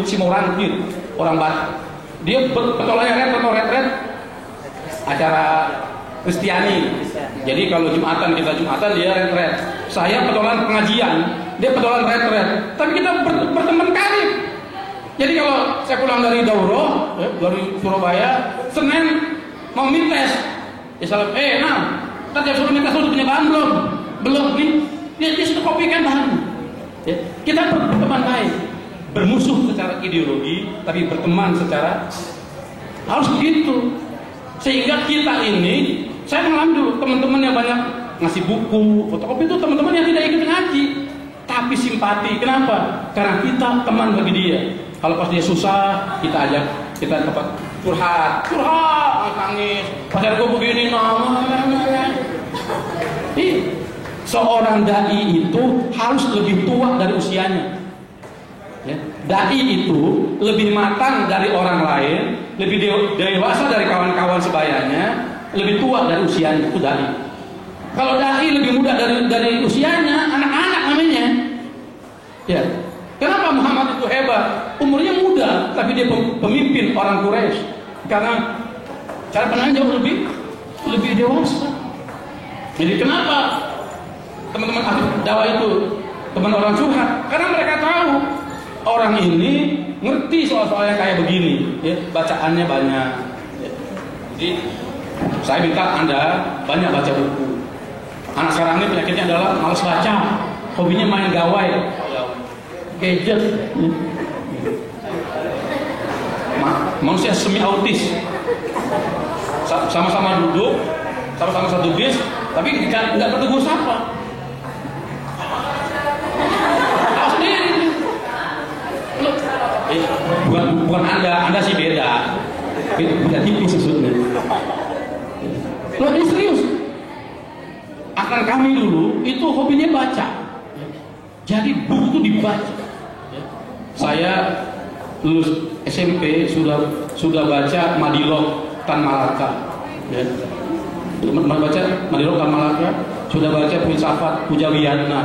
A: Simorantir, orang Batak. Dia pentolannya retret acara Kristiani. Jadi kalau Jumatan kita Jumatan, dia retret. Saya pentolan pengajian, dia pentolan retret. Tapi kita berteman karib. Jadi kalau saya pulang dari Dauro, dari Surabaya, Senin mau mintes, tadi suruh mintes lu punya bahan belum? Belum nih, dia sudah kopikan bahan. Ya, kita berteman baik, bermusuh secara ideologi, tapi berteman secara harus begitu. Sehingga kita ini, saya mengalami dulu teman-teman yang banyak ngasih buku, fotokopi itu teman-teman yang tidak ikut ngaji, tapi simpati. Kenapa? Karena kita teman bagi dia. Kalau pas dia susah, kita ajak, kita tempat curhat, nangis. Pacar gue begini, seorang dai itu harus lebih tua dari usianya. Ya. Dai itu lebih matang dari orang lain, lebih dewasa dari kawan-kawan sebayanya, lebih tua dari usianya, itu dai. Kalau dai lebih muda dari usianya, anak-anak namanya. Ya. Kenapa Muhammad itu hebat? Umurnya muda, tapi dia pemimpin orang Quraisy. Karena cara pandangnya jauh lebih dewasa. Jadi kenapa teman-teman ahli dakwah itu teman orang curhat? Karena mereka tahu orang ini ngerti soal-soal yang kayak begini, ya, bacaannya banyak. Ya. Jadi saya minta Anda banyak baca buku. Anak sekarang ini penyakitnya adalah malas baca, hobinya main gawai, gadget. Ya. Manusia semi autis, sama-sama duduk, sama-sama satu bis, tapi nggak bertegur sapa. Bukan Anda sih beda tipis maksudnya. Loh, ini serius. Akan kami dulu itu hobinya baca, jadi buku itu dibaca. Saya lulus SMP sudah baca Madilog Tan Malaka, ya. Baca Madilog Tan Malaka, sudah baca filsafat Pujawiyatna,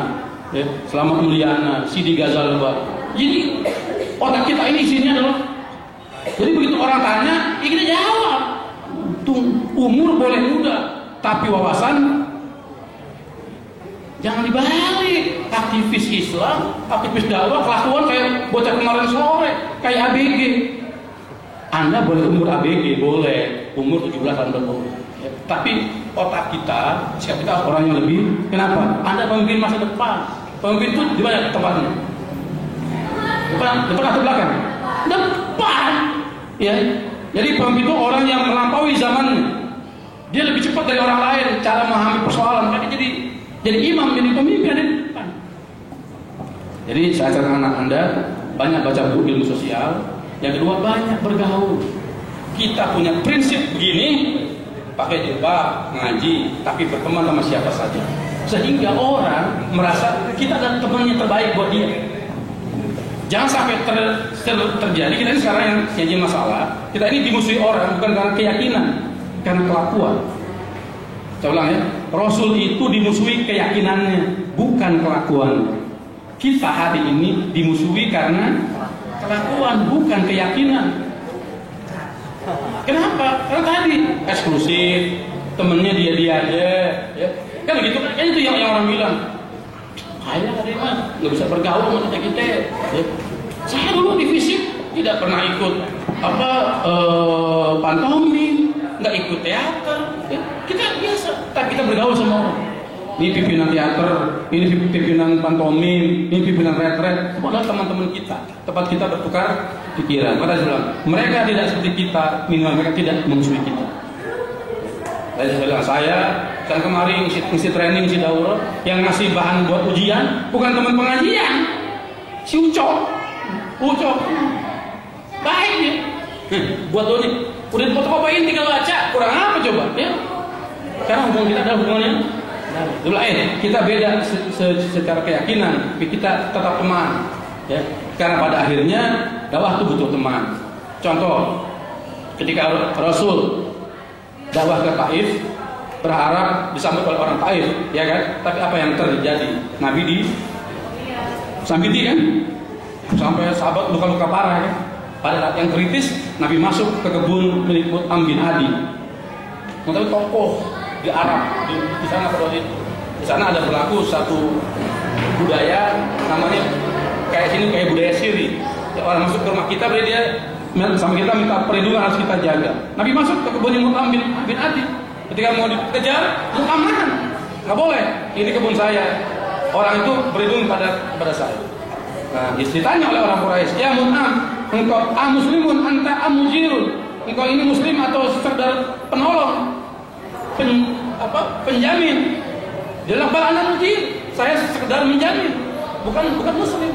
A: ya. Selamat Mulyana, Sidi Ghazalba. Jadi otak kita ini isinya adalah, jadi begitu orang tanya, ya kita jawab. Umur boleh muda, tapi wawasan jangan dibalik. Aktivis Islam, aktivis dakwah, kelakuan kayak bocah kemarin sore, kayak ABG. Anda boleh umur ABG, boleh umur 17 tahun berumur. Ya, tapi otak kita, sikap kita orang yang lebih. Kenapa? Anda pemimpin masa depan. Pemimpin itu di mana tempatnya? Depan atau belakang? Depan. Ya. Jadi pemimpin itu orang yang melampaui zamannya. Dia lebih cepat dari orang lain cara memahami persoalan. Makanya jadi imam, jadi pemimpin di depan. Jadi saya sarankan anak Anda banyak baca buku ilmu sosial. Yang kedua, banyak bergaul. Kita punya prinsip begini, pakai jilbab, ngaji, tapi berteman sama siapa saja. Sehingga orang merasa kita adalah teman yang terbaik buat dia. Jangan sampai terjadi kita ini sekarang yang jadi masalah. Kita ini dimusuhi orang bukan karena keyakinan, karena kelakuan. Saya ulang ya, Rasul itu dimusuhi keyakinannya, bukan kelakuan. Kita hari ini dimusuhi karena kelakuan, bukan keyakinan. Kenapa? Karena tadi eksklusif, temennya dia aja, ya. Kan begitu kan itu yang orang bilang. Saya tadi mas nggak bisa bergaul sama kita. Ya. Saya dulu di fisik tidak pernah ikut pantomim, nggak ikut teater. Ya. Kita biasa, tapi kita bergaul sama orang. Ini pimpinan teater, ini pimpinan pantomim, ini pimpinan retret. Semua adalah teman-teman kita. Tempat kita bertukar pikiran. Maka saya bilang, mereka tidak seperti kita, minimal mereka tidak memusuhi kita. Dan saya bilang, saya kemarin ngisi training, ngisi daurah, yang ngasih bahan buat ujian bukan teman pengajian, si Ucok, baik dia. Buat lo nih, udah fotokopiin tinggal baca, kurang apa coba? Ya, karena hubungan kita adalah hubungannya. Kita beda secara keyakinan, tapi kita tetap teman. Ya, karena pada akhirnya dakwah itu butuh teman. Contoh, ketika Rasul dakwah ke Taif, berharap disambut oleh orang Taif, ya kan? Tapi apa yang terjadi? Nabi disambiti kan? Sampai sahabat luka-luka parah kan? Pada saat yang kritis, Nabi masuk ke kebun milik Mut'am bin Adi. Mut'am tokoh di Arab, di sana pada waktu itu. Di sana ada berlaku satu budaya namanya kayak sini kayak budaya Siri. Ya, orang masuk ke rumah kita berarti dia sama kita minta perlindungan, harus kita jaga. Nabi masuk ke kebunnya Mut'am bin Adi. Ketika mau dikejar, Mut'am nahan. Nggak boleh. Ini kebun saya. Orang itu berlindung pada saya. Nah, ditanya oleh orang Quraisy, ya Mut'am, engkau muslimun anta mujirun. Engkau ini muslim atau sekedar penolong? Penjamin. Dia bilang, bal ana mujir, saya sekedar menjamin, bukan muslim.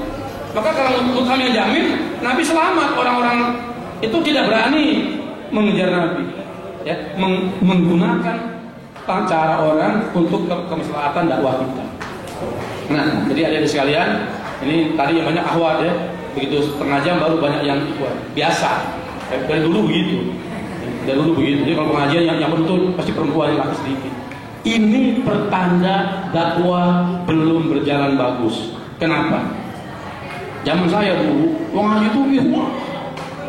A: Maka kalau Mut'am yang jamin, Nabi selamat. Orang-orang itu tidak berani mengejar Nabi, ya, menggunakan cara orang untuk kemaslahatan dakwah kita. Nah, jadi adik-adik sekalian, ini tadi yang banyak akhwat ya, begitu setengah jam baru banyak yang ikhwan. Biasa, dari dulu begitu. Jadi kalau pengajian yang betul pasti perempuan yang laki sedikit. Ini pertanda dakwah belum berjalan bagus. Kenapa? Zaman saya dulu, ngaji itu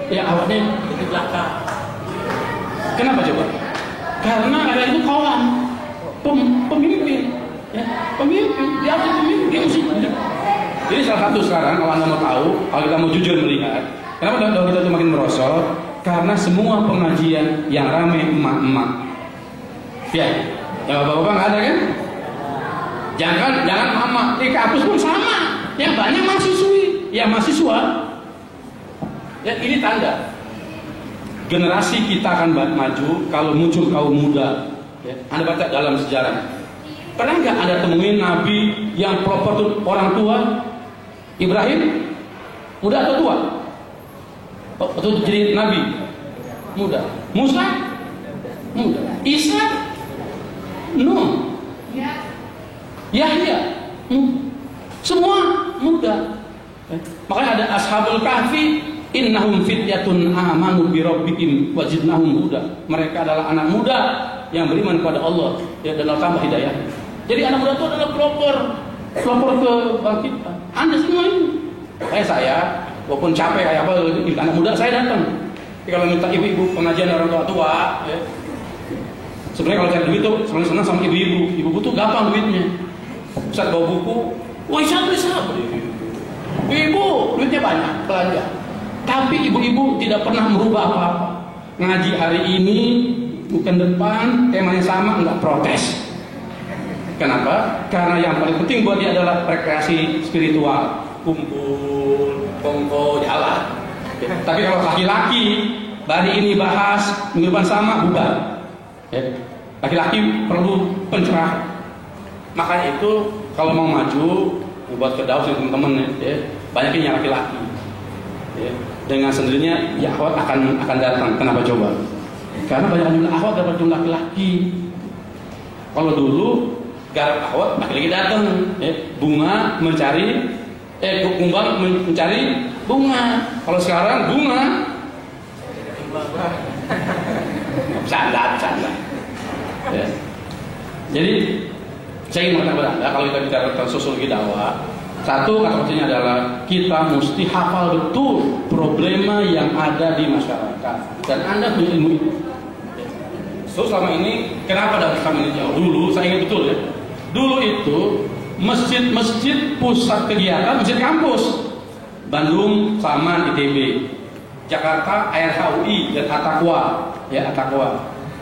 A: ya awalnya di belakang. Kenapa coba? Karena ada itu kawan pemimpin, ya, pemimpin dia harus pemimpin, dia mesti. Jadi salah satu sekarang kalau Anda mau tahu, kalau kita mau jujur melihat, kenapa dakwah kita itu makin merosot? Karena semua pengajian yang ramai emak-emak, ya, yang bapak-bapak nggak ada kan? Jangan emak-emak, di kampus pun sama, yang banyak mahasiswa. Ya, ini tanda generasi kita akan maju kalau muncul kaum muda. Ya, Anda baca dalam sejarah, pernah nggak Anda temuin Nabi yang proper tuh orang tua? Ibrahim muda atau tua? Waktu jadi Nabi muda. Musa muda. Isa Nuh Yahya semua muda. Makanya ada Ashabul Kahfi Innahum fityatun amanu bi rabbihim wa zidnahum huda. Mereka adalah anak muda yang beriman kepada Allah ya, dan Allah tambah hidayah. Jadi anak muda itu adalah pelopor kebangkitan. Anda semua ini. Saya walaupun capek kayak apa, anak muda saya datang. Tapi kalau minta ibu-ibu pengajian orang tua ya. Sebenarnya kalau cari duit tuh senang sama ibu-ibu. Ibu-ibu tuh gampang duitnya. Saat bawa buku, wah sabar. Ibu duitnya banyak belanja. Tapi ibu-ibu tidak pernah merubah apa-apa. Ngaji hari ini, bukan depan, temanya sama, enggak protes. Kenapa? Karena yang paling penting buat dia adalah rekreasi spiritual, kumpul, kongko, jalan. Tapi kalau laki-laki, hari ini bahas, minggu depan sama, bubar. Laki-laki perlu pencerahan. Makanya itu kalau mau maju, buat ke Daus teman-teman, banyaknya laki-laki. Dengan sendirinya, ya akhwat akan datang. Kenapa coba? Karena banyak jumlah akhwat dapat jumlah laki-laki. Kalau dulu garap akhwat laki-laki datang, bunga mencari kumbang mencari bunga. Kalau sekarang bunga bercanda. Ya. Jadi saya ingin mengatakan kepada Anda, kalau kita bicara tentang sosiologi dakwah, satu kata kuncinya adalah kita mesti hafal betul problema yang ada di masyarakat, dan Anda punya ilmu itu. So selama ini kenapa dakwah kami ini jauh? Dulu saya ingat betul ya. Dulu itu masjid pusat kegiatan masjid kampus. Bandung sama ITB, Jakarta ARHUI dan Atakwa,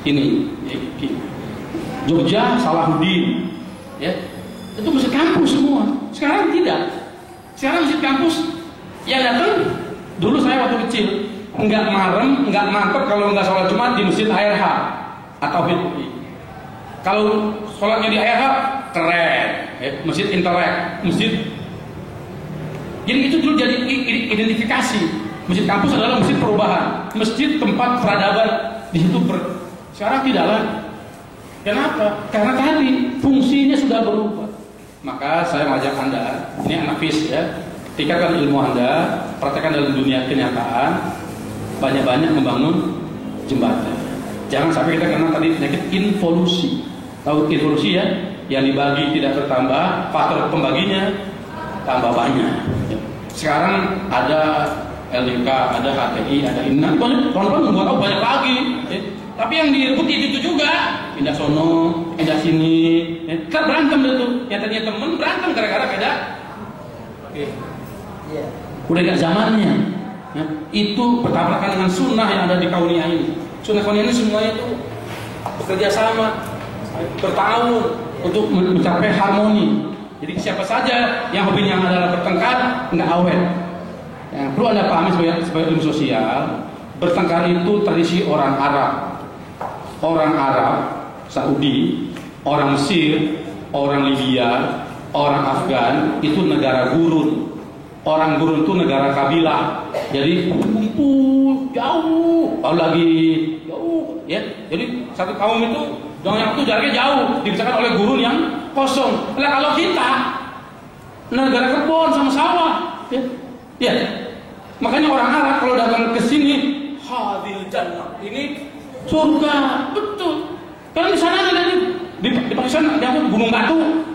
A: ini Jogja Salahuddin, ya itu masjid kampus semua. Sekarang tidak. Sekarang masjid kampus yang datang dulu saya waktu kecil nggak marem, nggak mantep kalau nggak sholat Jumat di masjid ARH atau HUI. Kalau sholatnya di ARH keren, masjid intelek, masjid. Jadi itu dulu jadi identifikasi. Masjid kampus adalah masjid perubahan, masjid tempat peradaban di situ. Sekarang tidak lagi. Kenapa? Karena tadi fungsinya sudah berubah. Maka saya mengajak Anda, ini anak FIS ya, tingkatkan ilmu Anda, praktekkan dalam dunia kenyataan, banyak-banyak membangun jembatan. Jangan sampai kita kena tadi penyakit involusi. Tahu involusi ya? Yang dibagi tidak bertambah, faktor pembaginya tambah banyak. Sekarang ada LDK, ada HTI, ada ini. Nanti kawan-kawan nggak tahu banyak lagi. Tapi yang direbut itu juga, pindah sono, pindah sini. Kan berantem itu. Yang tadinya temen berantem gara-gara beda. Udah gak zamannya. Itu bertabrakan dengan sunnah yang ada di kaunia ini. Sunnah kaunia ini semuanya itu bekerja sama, bertahun untuk mencapai harmoni. Jadi siapa saja yang hobinya adalah bertengkar, nggak awet. Yang perlu Anda pahami sebagai ilmu sosial, bertengkar itu tradisi orang Arab, Saudi, orang Mesir, orang Libya, orang Afgan, itu negara gurun. Orang gurun itu negara kabilah. Jadi kumpul jauh, lalu lagi jauh, ya. Jadi satu kaum itu yang itu jaraknya jauh, dipisahkan oleh gurun yang kosong. Nah kalau kita negara kebun sama sawah, ya. Makanya orang Arab kalau datang ke sini, hadil jannah, ini surga, betul. Karena di sana ada di Pakistan ada gunung batu.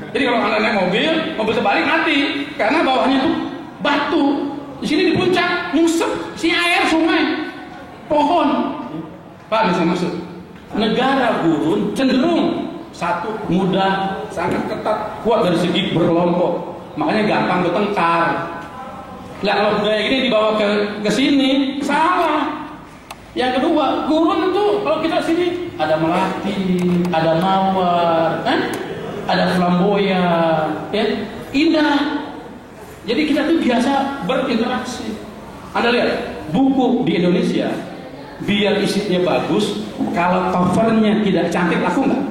A: Jadi kalau anda naik mobil terbalik mati, karena bawahnya itu batu. Di sini di puncak nyungsep, si air sungai, pohon. Pak, bisa maksud? Negara gurun cenderung satu mudah, sangat ketat, kuat dari segi berkelompok. Makanya gampang bertengkar. Nah kalau budaya ini dibawa ke sini salah. Yang kedua, gurun itu kalau kita sini ada melati, ada mawar, ada flamboyan, ya, indah. Jadi kita tuh biasa berinteraksi. Anda lihat buku di Indonesia, biar isinya bagus, kalau covernya tidak cantik laku nggak?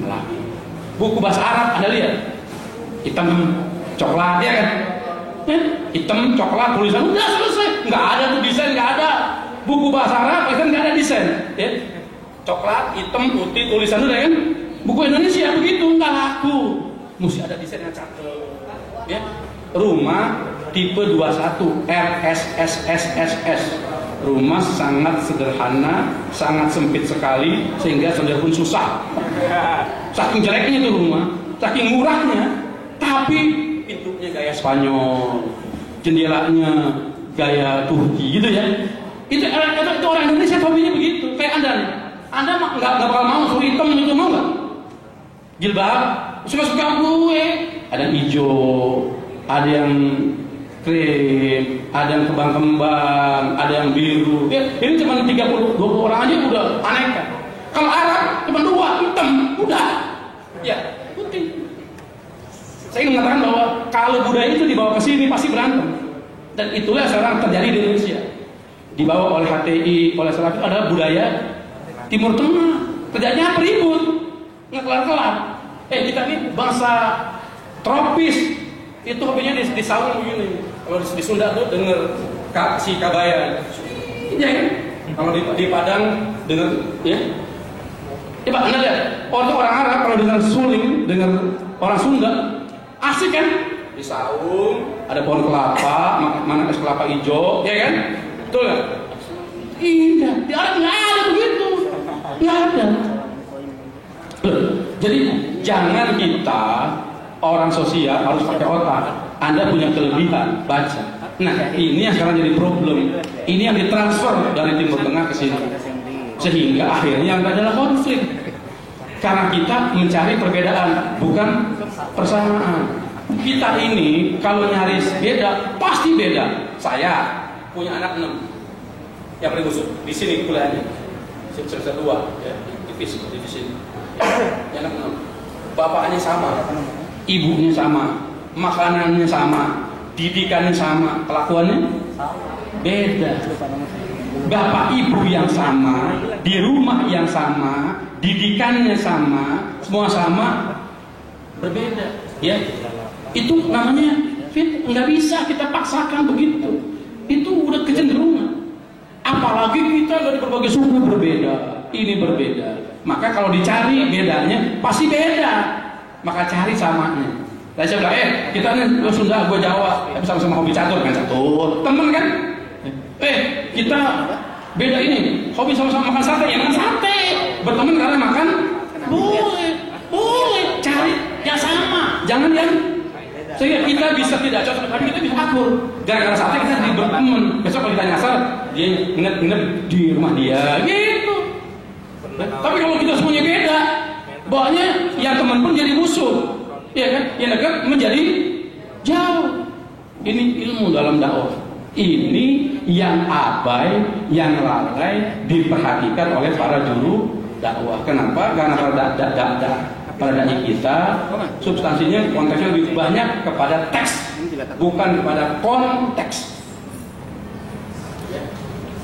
A: Laku. Buku bahasa Arab Anda lihat, hitam coklat ya kan? Hitam coklat tulisan udah selesai, nggak ada tuh desain, nggak ada. Buku bahasa Arab kan nggak ada desain, ya. Coklat, hitam, putih, tulisan udah kan? Buku Indonesia begitu nggak laku, mesti ada desain yang cakep, ya. Rumah tipe 21 RSSSSS. Rumah sangat sederhana, sangat sempit sekali sehingga saudara pun susah. Saking jeleknya itu rumah, saking murahnya, tapi pintunya gaya Spanyol, jendelanya gaya Turki gitu ya. Itu orang Indonesia hobinya begitu. Kayak Anda nggak bakal mau suruh hitam itu, mau nggak? Jilbab suka-suka gue. Ada yang hijau, ada yang krim, ada yang kembang-kembang, ada yang biru. Ya, ini cuma 20 orang aja udah aneka. Kalau Arab cuma 2, hitam, udah. Ya, putih. Saya ingin mengatakan bahwa kalau budaya itu dibawa ke sini pasti berantem. Dan itulah sekarang terjadi di Indonesia. Dibawa oleh HTI, oleh salah itu adalah budaya Timur Tengah. Terjadinya apa? Ribut, nggak kelar-kelar. Kita ini bangsa tropis. Itu hobinya di saung begini. Kalau di Sunda tuh denger si kabayan. Iya kan? Kalau di Padang denger ya. Coba Anda lihat, orang Arab kalau dengar suling, dengar orang Sunda, asik kan? Di saung, ada pohon kelapa, mana es kelapa hijau, ya kan? Betul nggak? Iya, di Arab nggak ada begitu, nggak ada. Jadi jangan kita orang sosial harus pakai otak. Anda punya kelebihan, baca. Nah, ini yang sekarang jadi problem. Ini yang ditransfer dari Timur Tengah ke sini, sehingga akhirnya adalah konflik. Karena kita mencari perbedaan, bukan persamaan. Kita ini kalau nyaris beda, pasti beda. Saya punya anak 6, yang paling khusus di sini kuliahnya, semester 2, ya, di sini. Anak 6, bapaknya sama, ibunya sama, makanannya sama, didikannya sama, kelakuannya beda. Bapak ibu yang sama, di rumah yang sama, didikannya sama, semua sama, berbeda. Ya, itu namanya fit. Nggak bisa kita paksakan begitu. Itu udah kecenderungan. Apalagi kita dari berbagai suku berbeda, ini berbeda. Maka kalau dicari bedanya pasti beda. Maka cari samanya. Saya bilang, kita nih lo Sunda, gue Jawa, tapi sama-sama hobi catur kan, catur, temen kan? Kita beda ini, hobi sama-sama makan sate, ya makan sate. Berteman karena makan, boleh, cari yang sama, jangan yang sehingga kita bisa tidak cocok, tapi kita bisa akur. Gara-gara sate kita jadi berteman. Besok kalau kita nyasar, dia nginep di rumah dia, gitu. Tapi kalau kita semuanya beda, bawahnya yang teman pun jadi musuh. Ya kan? Yang dekat menjadi jauh. Ini ilmu dalam dakwah. Ini yang abai, yang lalai diperhatikan oleh para juru dakwah. Kenapa? Karena para dai kita substansinya, konteksnya lebih banyak kepada teks, bukan kepada konteks.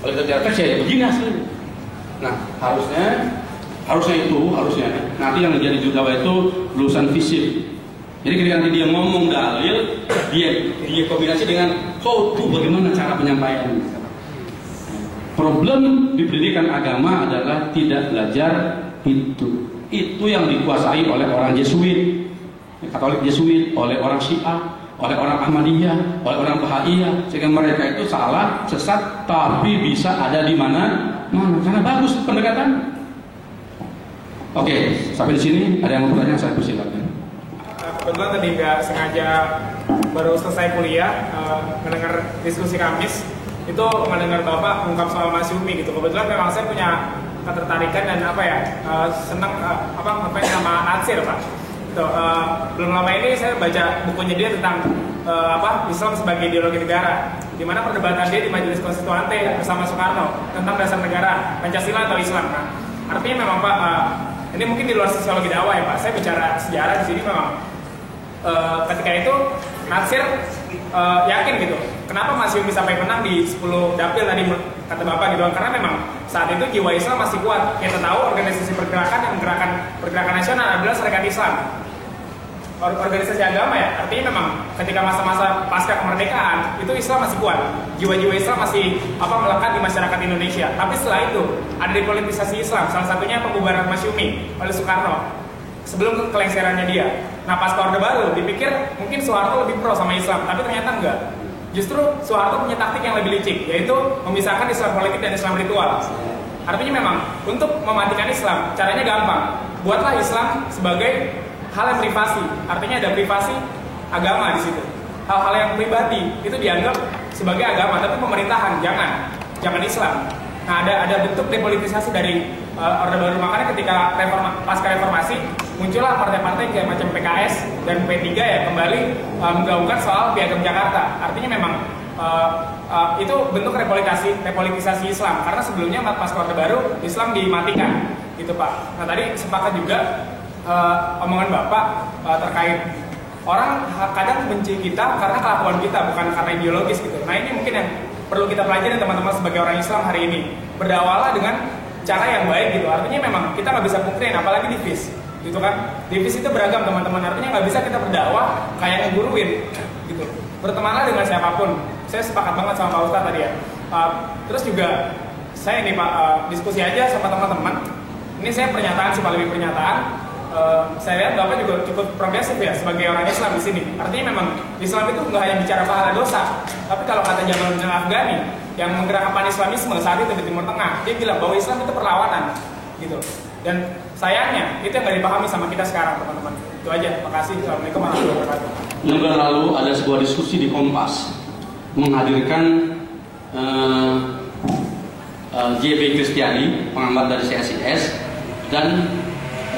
A: Kalau kita bicara teks ya begini hasilnya. Nah, harusnya nanti yang menjadi juru dakwah itu lulusan fisik. Jadi ketika nanti dia ngomong dalil, dia kombinasi dengan bagaimana cara penyampaian. Problem di pendidikan agama adalah tidak belajar itu. Itu yang dikuasai oleh orang Jesuit, Katolik Jesuit, oleh orang Syiah, oleh orang Ahmadiyah, oleh orang Bahaiyah, sehingga mereka itu salah, sesat, tapi bisa ada di mana karena bagus pendekatan. Oke, sampai di sini ada yang mau bertanya, saya persilakan.
B: Kebetulan tadi nggak sengaja baru selesai kuliah mendengar diskusi Kamis itu, mendengar Bapak mengungkap soal Masyumi gitu. Kebetulan memang saya punya ketertarikan dan senang ngapain sama Natsir Pak. Gitu, belum lama ini saya baca bukunya dia tentang Islam sebagai ideologi negara, di mana perdebatan dia di Majelis Konstituante bersama Soekarno tentang dasar negara, Pancasila atau Islam. Nah, artinya memang Pak, ini mungkin di luar sosiologi dakwah ya Pak. Saya bicara sejarah di sini memang. Ketika itu Natsir yakin gitu, kenapa Masyumi sampai menang di 10 dapil tadi kata Bapak gitu, karena memang saat itu jiwa Islam masih kuat. Kita tahu organisasi pergerakan pergerakan nasional adalah Serikat Islam, organisasi agama ya. Artinya memang ketika masa-masa pasca kemerdekaan itu Islam masih kuat, jiwa-jiwa Islam masih melekat di masyarakat Indonesia. Tapi setelah itu ada depolitisasi Islam, salah satunya pembubaran Masyumi oleh Soekarno sebelum kelengserannya dia. Nah, pas Orde Baru dipikir mungkin Soeharto lebih pro sama Islam, tapi ternyata enggak. Justru Soeharto punya taktik yang lebih licik, yaitu memisahkan Islam politik dan Islam ritual. Artinya memang untuk mematikan Islam, caranya gampang. Buatlah Islam sebagai hal yang privasi. Artinya ada privasi agama di situ. Hal-hal yang pribadi itu dianggap sebagai agama, tapi pemerintahan jangan Islam. Nah, ada bentuk depolitisasi dari Orde Baru. Makanya ketika pasca reformasi muncullah partai-partai kayak macam PKS dan P3 ya kembali menggaungkan soal Piagam Jakarta. Artinya memang itu bentuk repolitisasi Islam, karena sebelumnya pasca Orde Baru Islam dimatikan, gitu Pak. Nah tadi sepakat juga omongan Bapak terkait orang kadang benci kita karena kelakuan kita, bukan karena ideologis gitu. Nah ini mungkin yang perlu kita pelajari teman-teman sebagai orang Islam hari ini. Berdakwahlah dengan cara yang baik gitu. Artinya memang kita nggak bisa pungkirin, apalagi di FIS gitu kan. Di FIS itu beragam teman-teman. Artinya nggak bisa kita berdakwah kayak ngeguruin gitu. Bertemanlah dengan siapapun. Saya sepakat banget sama Pak Ustadz tadi ya. Terus juga saya ini Pak diskusi aja sama teman-teman. Ini saya pernyataan sih, lebih pernyataan. Saya lihat Bapak juga cukup progresif ya sebagai orang Islam di sini. Artinya memang Islam itu nggak hanya bicara pahala dosa, tapi kalau kata Jamal Afghani yang menggerakkan Pan-Islamisme saat itu di Timur Tengah, dia bilang bahwa Islam itu perlawanan, gitu. Dan sayangnya itu yang nggak dipahami sama kita sekarang, teman-teman. Itu aja. Makasih. Assalamualaikum warahmatullahi wabarakatuh.
A: Minggu lalu ada sebuah diskusi di Kompas menghadirkan JB Kristiani, pengamat dari CSIS, dan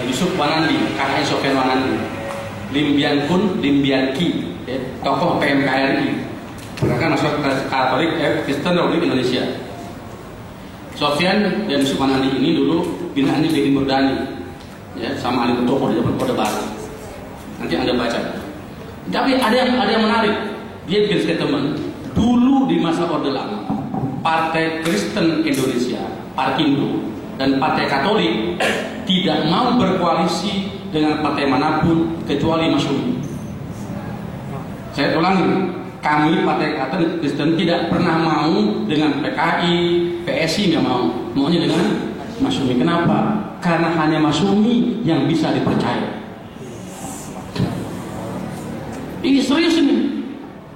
A: Yusuf Wanandi, kakaknya Sofyan Wanandi, Lim Bian Ki, tokoh PMKRI, mereka masuk Katolik Kristen Republik Indonesia. Sofyan dan Yusuf Wanandi ini dulu binaan di Timur Dani, ya, sama Ali Tokoh di Orde Baru. Nanti Anda baca. Tapi ada yang menarik. Dia bikin statement. Dulu di masa Orde Lama, Partai Kristen Indonesia, Parkindo, dan Partai Katolik tidak mau berkoalisi dengan partai manapun kecuali Masyumi. Saya ulangi, kami Partai Katolik Kristen tidak pernah mau dengan PKI, PSI nggak mau, maunya dengan Masyumi. Kenapa? Karena hanya Masyumi yang bisa dipercaya. Ini serius ini.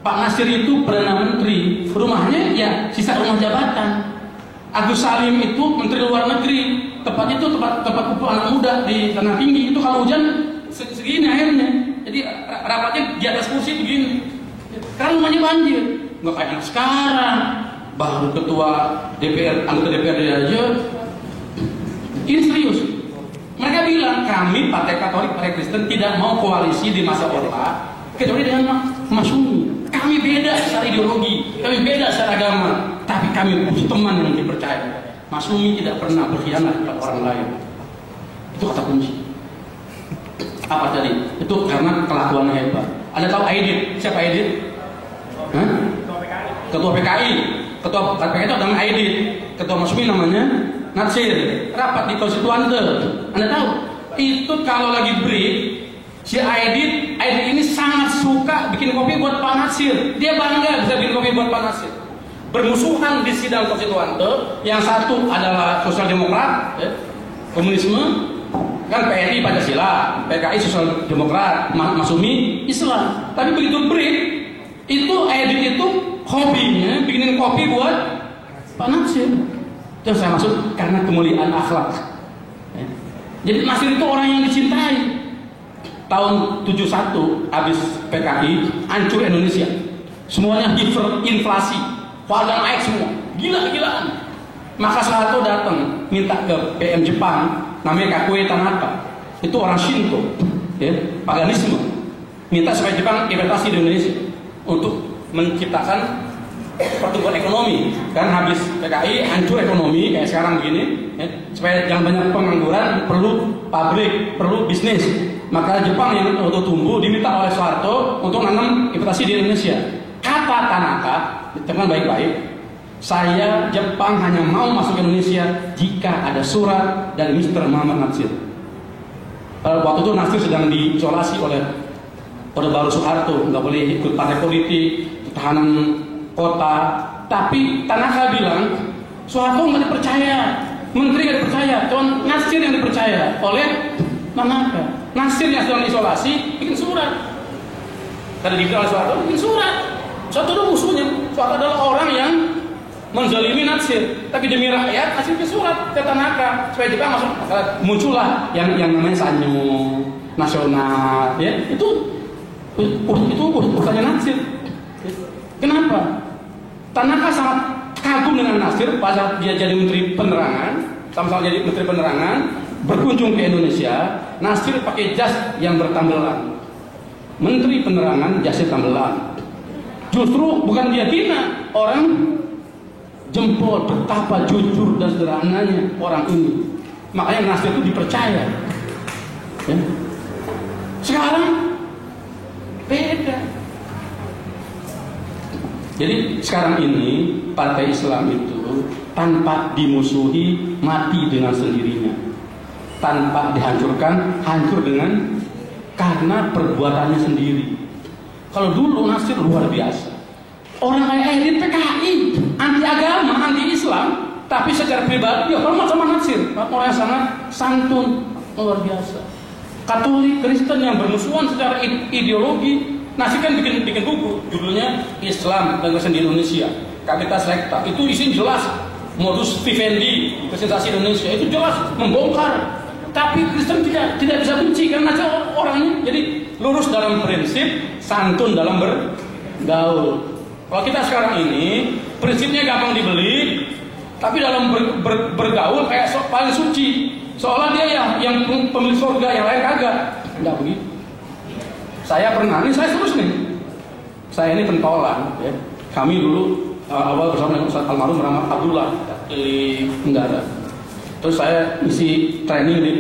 A: Pak Nasir itu Perdana Menteri, rumahnya ya sisa rumah jabatan. Agus Salim itu Menteri Luar Negeri, tepatnya itu tempat kumpul anak muda di Tanah Tinggi. Itu kalau hujan segini airnya, jadi rapatnya di atas kursi begini. Karena rumahnya banjir, nggak kayak anak sekarang. Baru ketua DPR, anggota DPRD aja. Ini serius. Mereka bilang kami Partai Katolik, Partai Kristen tidak mau koalisi di masa Orde kecuali dengan Masyumi. Kami beda secara ideologi, kami beda secara agama, tapi kami butuh teman yang dipercaya. Masyumi tidak pernah berkhianat kepada orang lain. Itu kata kunci. Apa tadi? Itu karena kelakuannya hebat. Anda tahu Aidit? Siapa Aidit? Ketua PKI. Ketua PKI itu namanya Aidit. Ketua Masyumi namanya Natsir. Rapat di konstituante. Anda tahu? Itu kalau lagi break, si Aidit ini sangat suka bikin kopi buat Pak Nasir. Dia bangga bisa bikin kopi buat Pak Nasir. Bermusuhan di sidang konstituante. Yang satu adalah Sosial Demokrat, komunisme, kan PNI Pancasila, PKI Sosial Demokrat, Masyumi Islam. Tapi begitu break, itu Aidit itu hobinya bikinin kopi buat Pak Nasir. Terus saya masuk karena kemuliaan akhlak. Jadi Nasir itu orang yang dicintai. Tahun 71 habis PKI hancur Indonesia, semuanya inflasi, harga naik semua, gila-gilaan. Maka Soeharto datang minta ke PM Jepang, namanya Kakue Tanaka, itu orang Shinto, ya, paganisme, minta supaya Jepang investasi di Indonesia untuk menciptakan pertumbuhan ekonomi. Kan habis PKI hancur ekonomi kayak sekarang begini, ya, supaya jangan banyak pengangguran, perlu pabrik, perlu bisnis. Maka Jepang yang untuk tumbuh diminta oleh Soeharto untuk nanam investasi di Indonesia. Kata Tanaka, teman baik-baik, saya Jepang hanya mau masuk Indonesia jika ada surat dari Mr. Muhammad Natsir. Waktu itu Natsir sedang diisolasi oleh Orde Baru Soeharto, nggak boleh ikut partai politik, tahanan kota. Tapi Tanaka bilang Soeharto nggak dipercaya, menteri nggak dipercaya, cuma Natsir yang dipercaya oleh Tanaka. Nasir yang sedang isolasi bikin surat. Tadi dibilang oleh Soeharto bikin surat. Suatu itu musuhnya. Suatu adalah orang yang menzalimi Natsir, tapi demi rakyat Natsir ke surat ke Tanaka supaya Jepang masuk. Muncullah yang namanya Sanyo nasional, ya itu urusannya Natsir. Kenapa? Tanaka sangat kagum dengan Natsir pada dia jadi menteri penerangan, sama-sama jadi menteri penerangan, berkunjung ke Indonesia. Natsir pakai jas yang bertambelan, menteri penerangan jasnya tambelan. Justru bukan dia hina, orang jempol betapa jujur dan sederhananya orang ini. Makanya Natsir itu dipercaya. Ya. Sekarang beda. Jadi sekarang ini partai Islam itu tanpa dimusuhi mati dengan sendirinya, tanpa dihancurkan hancur dengan karena perbuatannya sendiri. Kalau dulu Natsir luar biasa, orang kayak elit PKI, anti agama, anti Islam, tapi secara pribadi dia hormat sama Natsir, orang yang sangat santun, luar biasa. Katolik, Kristen yang bermusuhan secara ideologi, Natsir kan bikin buku, judulnya Islam dan Kristen di Indonesia, Kapitas Rekta. Itu isinya jelas, modus vivendi presentasi Indonesia itu jelas membongkar. Tapi Kristen tidak bisa benci karena orangnya jadi lurus dalam prinsip, santun dalam bergaul. Kalau kita sekarang ini prinsipnya gampang dibeli, tapi dalam bergaul kayak paling suci, seolah dia yang pemilik surga, yang lain kagak. Enggak begitu. Saya pernah, ini saya terus nih. Saya ini pentolan, ya. Kami dulu awal bersama dengan Ustaz Almarhum Rahmat Abdullah di Tenggara. Terus saya isi training di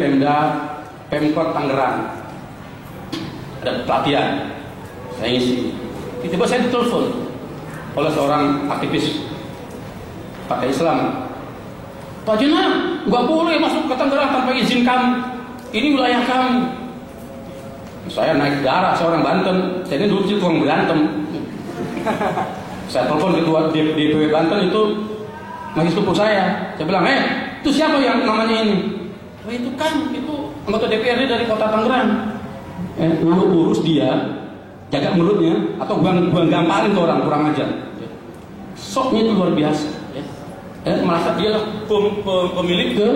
A: Pemkot Tangerang. Ada pelatihan, saya isi. Tiba-tiba saya ditelepon oleh seorang aktivis partai Islam. Pak Jena, nggak boleh masuk ke Tangerang tanpa izin kami. Ini wilayah kami. Saya naik darah, saya orang Banten. Saya ini dulu sih tukang berantem. Saya telepon ketua DPW Banten itu masih sepupu saya. Saya bilang, itu siapa yang namanya ini? Oh, itu kan, itu anggota DPRD dari kota Tangerang. Lu urus dia, jaga mulutnya, atau gua gampalin ke orang kurang ajar. Soknya itu luar biasa. Merasa dia lah pemilik ke,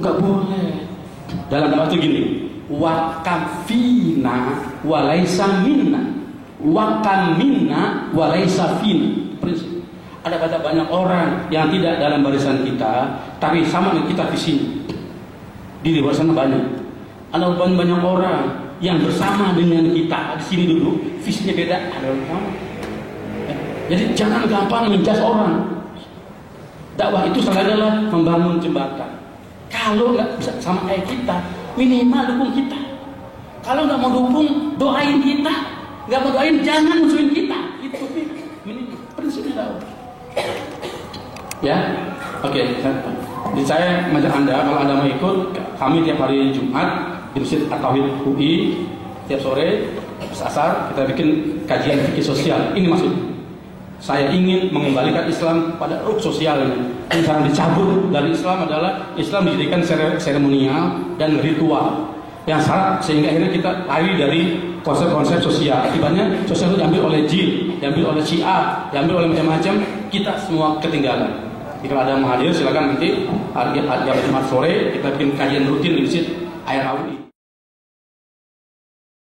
A: nggak boleh. Dalam dakwah itu gini, wakafina walaisa minna, wakamina walaisa fina. Prinsip. Ada banyak orang yang tidak dalam barisan kita, tapi sama dengan kita di sini. Di luar sana banyak. Ada banyak orang yang bersama dengan kita di sini dulu, visinya beda. Ada orang. Jadi jangan gampang menjudge orang. Dakwah itu selalu adalah membangun jembatan. Kalau nggak bisa sama kayak kita, minimal dukung kita. Kalau nggak mau dukung, doain kita. Nggak mau doain, jangan musuhin kita. Itu minimal prinsipnya dakwah. Ya, oke. Jadi saya mengajak Anda, kalau Anda mau ikut, kami tiap hari Jumat di Masjid At-Tauhid UI, tiap sore, asar kita bikin kajian fikih sosial. Ini maksudnya. Saya ingin mengembalikan Islam pada ruh sosialnya. Yang sekarang dicabut dari Islam adalah Islam dijadikan seremonial dan ritual yang syarat, sehingga akhirnya kita lari dari konsep-konsep sosial. Akibatnya sosial itu diambil oleh jin, diambil oleh Syiah, diambil oleh macam-macam. Kita semua ketinggalan. Jika ada yang mau hadir silakan nanti hari Jumat sore kita bikin kajian rutin di Masjid Air Awi.